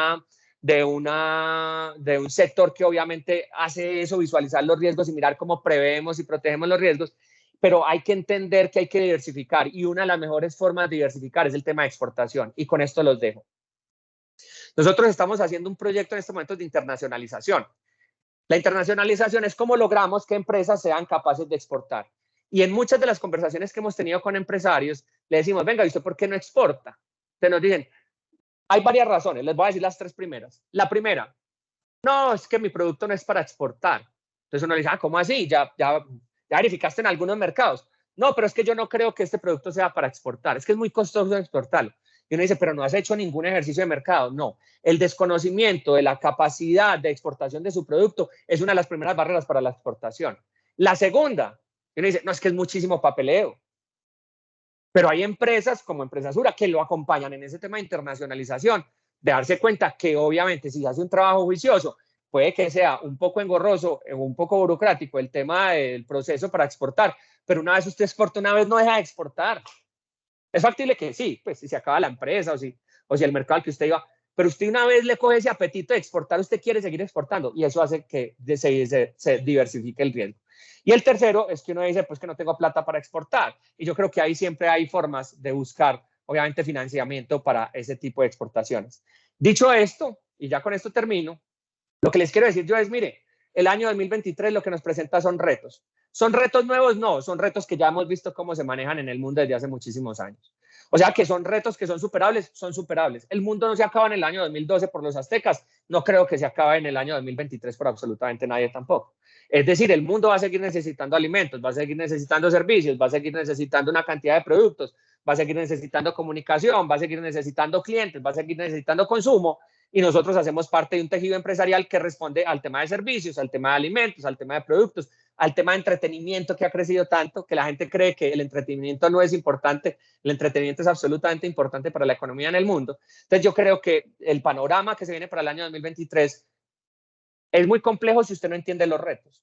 sector que obviamente hace eso, visualizar los riesgos y mirar cómo preveemos y protegemos los riesgos, pero hay que entender que hay que diversificar, y una de las mejores formas de diversificar es el tema de exportación, y con esto los dejo. Nosotros estamos haciendo un proyecto en estos momentos de internacionalización. La internacionalización es cómo logramos que empresas sean capaces de exportar. Y en muchas de las conversaciones que hemos tenido con empresarios, le decimos, venga, ¿y usted por qué no exporta? Entonces nos dicen, hay varias razones, les voy a decir las tres primeras. La primera, no, es que mi producto no es para exportar. Entonces uno le dice, ¿cómo así? ¿Ya verificaste en algunos mercados? No, pero es que yo no creo que este producto sea para exportar, es que es muy costoso exportarlo. Y uno dice, pero no has hecho ningún ejercicio de mercado. No, el desconocimiento de la capacidad de exportación de su producto es una de las primeras barreras para la exportación. La segunda, uno dice, no, es que es muchísimo papeleo. Pero hay empresas como Empresasura que lo acompañan en ese tema de internacionalización, de darse cuenta que obviamente si hace un trabajo juicioso, puede que sea un poco engorroso, un poco burocrático el tema del proceso para exportar, pero una vez usted exporta, una vez no deja de exportar. Es factible que sí, pues si se acaba la empresa o si el mercado al que usted iba, pero usted una vez le coge ese apetito de exportar, usted quiere seguir exportando, y eso hace que se diversifique el riesgo. Y el tercero es que uno dice, pues que no tengo plata para exportar, y yo creo que ahí siempre hay formas de buscar, obviamente, financiamiento para ese tipo de exportaciones. Dicho esto, y ya con esto termino, lo que les quiero decir yo es, mire, el año 2023 lo que nos presenta son retos. ¿Son retos nuevos? No, son retos que ya hemos visto cómo se manejan en el mundo desde hace muchísimos años. O sea, que son retos que son superables. El mundo no se acaba en el año 2012 por los aztecas, no creo que se acabe en el año 2023 por absolutamente nadie tampoco. Es decir, el mundo va a seguir necesitando alimentos, va a seguir necesitando servicios, va a seguir necesitando una cantidad de productos, va a seguir necesitando comunicación, va a seguir necesitando clientes, va a seguir necesitando consumo, y nosotros hacemos parte de un tejido empresarial que responde al tema de servicios, al tema de alimentos, al tema de productos, al tema de entretenimiento que ha crecido tanto, que la gente cree que el entretenimiento no es importante. El entretenimiento es absolutamente importante para la economía en el mundo. Entonces yo creo que el panorama que se viene para el año 2023 es muy complejo si usted no entiende los retos,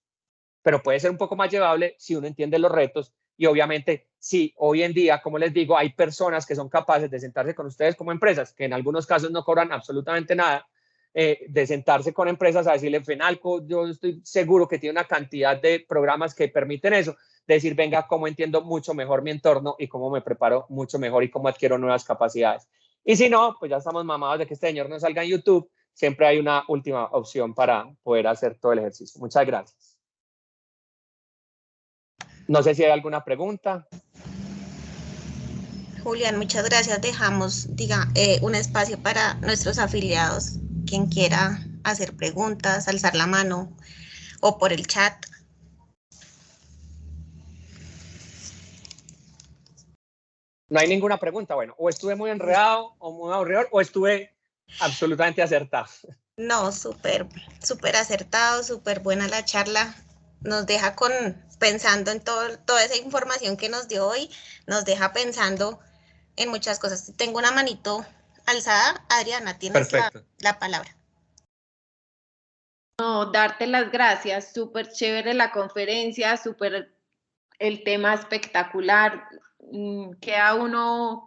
pero puede ser un poco más llevable si uno entiende los retos. Y obviamente, si hoy en día, como les digo, hay personas que son capaces de sentarse con ustedes como empresas, que en algunos casos no cobran absolutamente nada, de sentarse con empresas a decirle, Fenalco, yo estoy seguro que tiene una cantidad de programas que permiten eso, de decir, venga, cómo entiendo mucho mejor mi entorno y cómo me preparo mucho mejor y cómo adquiero nuevas capacidades. Y si no, pues ya estamos mamados de que este señor no salga en YouTube, siempre hay una última opción para poder hacer todo el ejercicio. Muchas gracias. No sé si hay alguna pregunta. Julián, muchas gracias. Dejamos un espacio para nuestros afiliados, quien quiera hacer preguntas, alzar la mano o por el chat. No hay ninguna pregunta. Bueno, o estuve muy enredado o muy aburrido o estuve absolutamente acertado. No, súper acertado, súper buena la charla. Nos deja pensando en toda esa información que nos dio hoy, nos deja pensando en muchas cosas. Tengo una manito alzada. Adriana, tienes Perfecto. la palabra. No, darte las gracias, súper chévere la conferencia, súper el tema espectacular. Queda uno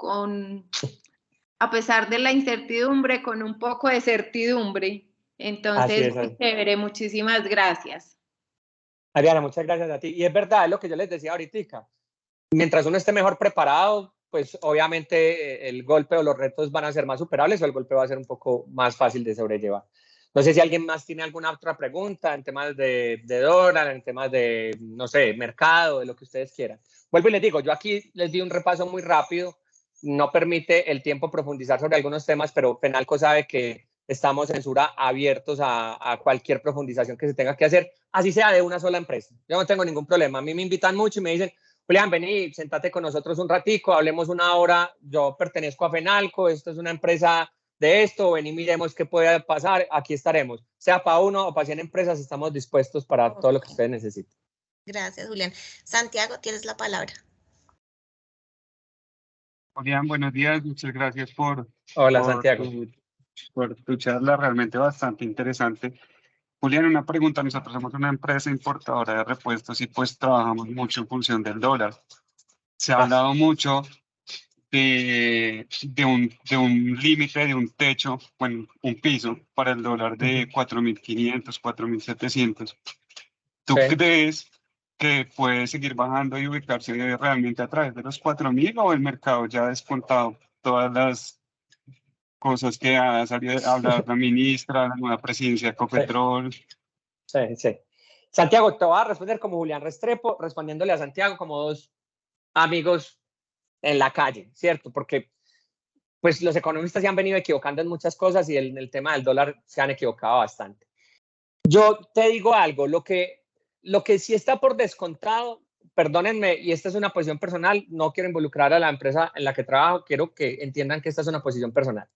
a pesar de la incertidumbre, con un poco de certidumbre. Así Entonces, es. muy chévere, muchísimas gracias. Ariana, muchas gracias a ti. Y es verdad, es lo que yo les decía ahorita. Mientras uno esté mejor preparado, pues obviamente el golpe o los retos van a ser más superables o el golpe va a ser un poco más fácil de sobrellevar. No sé si alguien más tiene alguna otra pregunta en temas de dólar, en temas de, no sé, mercado, de lo que ustedes quieran. Vuelvo y les digo, yo aquí les di un repaso muy rápido, no permite el tiempo profundizar sobre algunos temas, pero Penalco sabe que estamos en Sura abiertos a cualquier profundización que se tenga que hacer, así sea de una sola empresa. Yo no tengo ningún problema. A mí me invitan mucho y me dicen, Julián, vení, sentate con nosotros un ratico, hablemos una hora, yo pertenezco a Fenalco, esto es una empresa de esto, vení, miremos qué puede pasar, aquí estaremos. Sea para uno o para 100 empresas, estamos dispuestos para todo lo que ustedes necesiten. Gracias, Julián. Santiago, tienes la palabra. Julián, buenos días, muchas gracias Hola, Santiago. por tu charla, realmente bastante interesante. Julián, una pregunta, nosotros somos una empresa importadora de repuestos y pues trabajamos mucho en función del dólar. Se ha hablado mucho de un límite, de un techo, bueno, un piso para el dólar de 4.500, 4.700. ¿Tú crees que puede seguir bajando y ubicarse realmente a través de los 4.000 o el mercado ya ha descontado todas las cosas que ha salido a hablar la ministra, la nueva presidencia de Ecopetrol? Sí. Santiago, te voy a responder como Julián Restrepo, respondiéndole a Santiago como dos amigos en la calle, ¿cierto? Porque pues los economistas se han venido equivocando en muchas cosas y en el tema del dólar se han equivocado bastante. Yo te digo algo, lo que sí está por descontado, perdónenme, y esta es una posición personal, no quiero involucrar a la empresa en la que trabajo, quiero que entiendan que esta es una posición personal,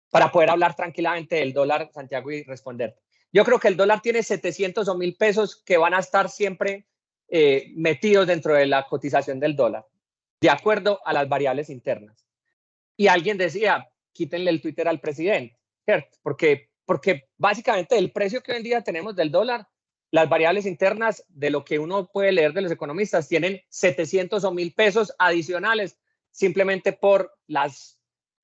para poder hablar tranquilamente del dólar, Santiago, y responderte. Yo creo que el dólar tiene 700 o 1.000 pesos que van a estar siempre metidos dentro de la cotización del dólar, de acuerdo a las variables internas. Y alguien decía, quítenle el Twitter al presidente, ¿cierto? Porque básicamente el precio que hoy en día tenemos del dólar, las variables internas de lo que uno puede leer de los economistas tienen 700 o 1.000 pesos adicionales simplemente por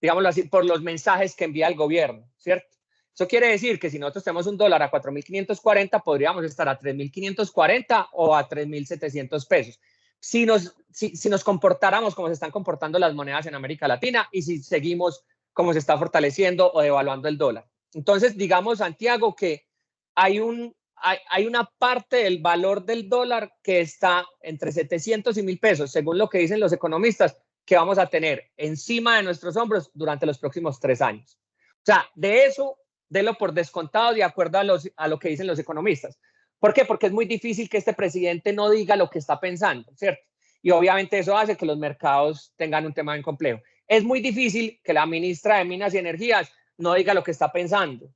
digámoslo así, por los mensajes que envía el gobierno, ¿cierto? Eso quiere decir que si nosotros tenemos un dólar a 4.540, podríamos estar a 3.540 o a 3.700 pesos. Si nos comportáramos como se están comportando las monedas en América Latina y si seguimos como se está fortaleciendo o devaluando el dólar. Entonces, digamos, Santiago, que hay una parte del valor del dólar que está entre 700 y 1.000 pesos, según lo que dicen los economistas, que vamos a tener encima de nuestros hombros durante los próximos 3 años. O sea, de eso, délo por descontado de acuerdo a lo que dicen los economistas. ¿Por qué? Porque es muy difícil que este presidente no diga lo que está pensando, ¿cierto? Y obviamente eso hace que los mercados tengan un tema bien complejo. Es muy difícil que la ministra de Minas y Energías no diga lo que está pensando.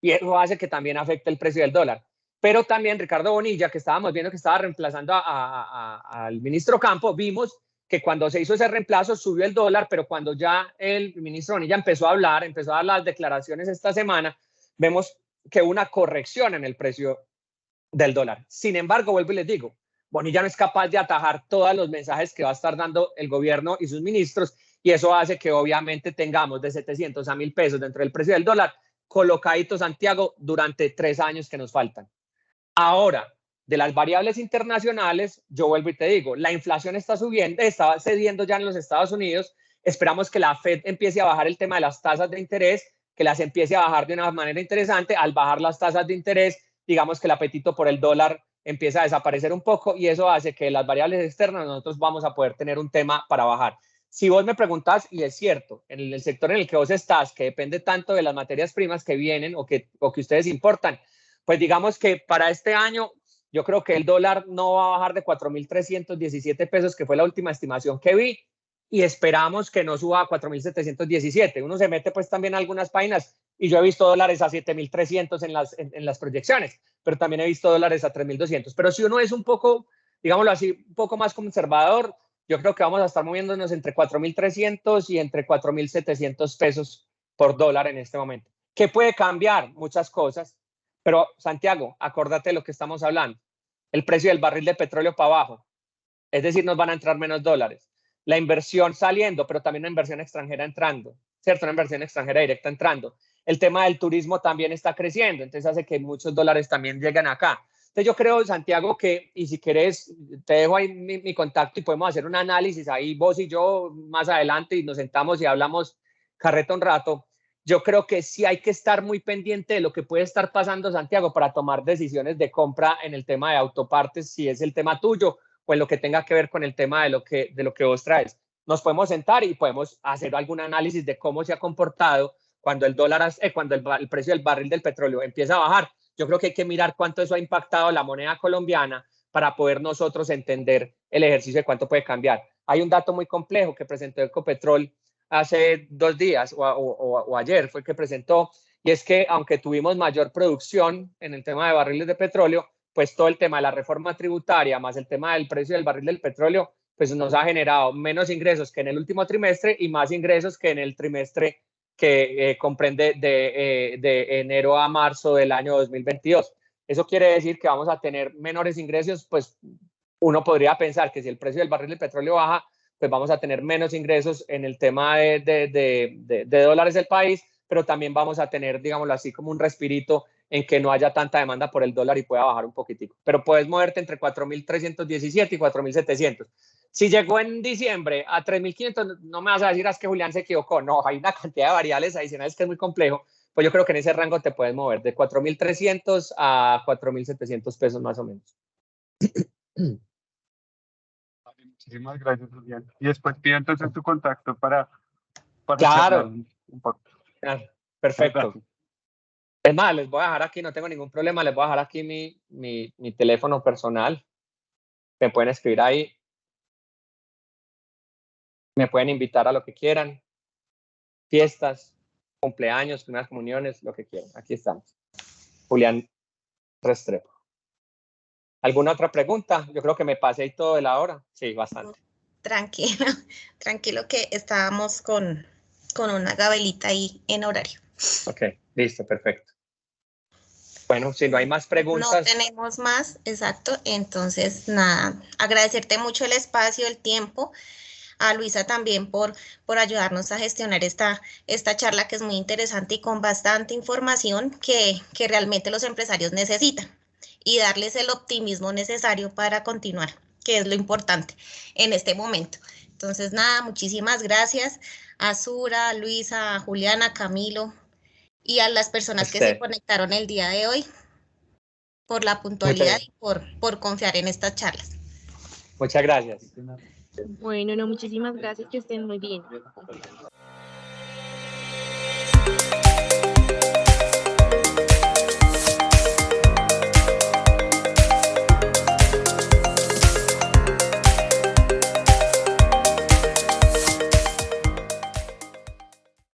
Y eso hace que también afecte el precio del dólar. Pero también Ricardo Bonilla, que estábamos viendo que estaba reemplazando al ministro Campo, vimos que cuando se hizo ese reemplazo subió el dólar, pero cuando ya el ministro Bonilla empezó a dar las declaraciones esta semana, vemos que hubo una corrección en el precio del dólar. Sin embargo, vuelvo y les digo, Bonilla no es capaz de atajar todos los mensajes que va a estar dando el gobierno y sus ministros, y eso hace que obviamente tengamos de 700 a 1.000 pesos dentro del precio del dólar colocadito, Santiago, durante 3 años que nos faltan. Ahora, de las variables internacionales, yo vuelvo y te digo, la inflación está subiendo, está cediendo ya en los Estados Unidos. Esperamos que la Fed empiece a bajar el tema de las tasas de interés, que las empiece a bajar de una manera interesante. Al bajar las tasas de interés, digamos que el apetito por el dólar empieza a desaparecer un poco y eso hace que las variables externas nosotros vamos a poder tener un tema para bajar. Si vos me preguntás, y es cierto, en el sector en el que vos estás, que depende tanto de las materias primas que vienen o que ustedes importan, pues digamos que para este año yo creo que el dólar no va a bajar de 4.317 pesos, que fue la última estimación que vi, y esperamos que no suba a 4.717. Uno se mete pues también a algunas páginas y yo he visto dólares a 7.300 en las proyecciones, pero también he visto dólares a 3.200. Pero si uno es un poco, digámoslo así, un poco más conservador, yo creo que vamos a estar moviéndonos entre 4.300 y entre 4.700 pesos por dólar en este momento. ¿Qué puede cambiar? Muchas cosas. Pero, Santiago, acórdate de lo que estamos hablando. El precio del barril de petróleo para abajo. Es decir, nos van a entrar menos dólares. La inversión saliendo, pero también una inversión extranjera entrando, ¿cierto? Una inversión extranjera directa entrando. El tema del turismo también está creciendo, entonces hace que muchos dólares también lleguen acá. Entonces yo creo, Santiago, que, y si querés, te dejo ahí mi contacto y podemos hacer un análisis ahí, vos y yo, más adelante, y nos sentamos y hablamos carreta un rato. Yo creo que sí hay que estar muy pendiente de lo que puede estar pasando, Santiago, para tomar decisiones de compra en el tema de autopartes, si es el tema tuyo o en lo que tenga que ver con el tema de lo que vos traes. Nos podemos sentar y podemos hacer algún análisis de cómo se ha comportado cuando el dólar, cuando el precio del barril del petróleo empieza a bajar. Yo creo que hay que mirar cuánto eso ha impactado la moneda colombiana para poder nosotros entender el ejercicio de cuánto puede cambiar. Hay un dato muy complejo que presentó Ecopetrol hace 2 días o ayer fue que presentó, y es que aunque tuvimos mayor producción en el tema de barriles de petróleo, pues todo el tema de la reforma tributaria más el tema del precio del barril del petróleo, pues nos ha generado menos ingresos que en el último trimestre y más ingresos que en el trimestre que comprende de enero a marzo del año 2022. Eso quiere decir que vamos a tener menores ingresos, pues uno podría pensar que si el precio del barril del petróleo baja, pues vamos a tener menos ingresos en el tema de dólares del país, pero también vamos a tener, digámoslo así, como un respirito en que no haya tanta demanda por el dólar y pueda bajar un poquitico. Pero puedes moverte entre 4.317 y 4.700. Si llegó en diciembre a 3.500, no me vas a decir, es que Julián se equivocó. No, hay una cantidad de variables adicionales que es muy complejo. Pues yo creo que en ese rango te puedes mover de 4.300 a 4.700 pesos más o menos. Muchísimas gracias, Julián. Y después pido entonces tu contacto para claro, un poco. Claro, perfecto. Es más, les voy a dejar aquí, no tengo ningún problema, les voy a dejar aquí mi teléfono personal. Me pueden escribir ahí. Me pueden invitar a lo que quieran. Fiestas, cumpleaños, primeras comuniones, lo que quieran. Aquí estamos. Julián Restrepo. ¿Alguna otra pregunta? Yo creo que me pasé ahí todo de la hora. Sí, bastante. Tranquilo que estábamos con una gabelita ahí en horario. Ok, listo, perfecto. Bueno, si no hay más preguntas. No tenemos más, exacto. Entonces, nada, agradecerte mucho el espacio, el tiempo. A Luisa también por ayudarnos a gestionar esta charla que es muy interesante y con bastante información que realmente los empresarios necesitan y darles el optimismo necesario para continuar, que es lo importante en este momento. Entonces, nada, muchísimas gracias a Sura, a Luisa, a Juliana, a Camilo y a las personas que se conectaron el día de hoy por la puntualidad y por confiar en estas charlas. Muchas gracias. Bueno, no, muchísimas gracias, que estén muy bien.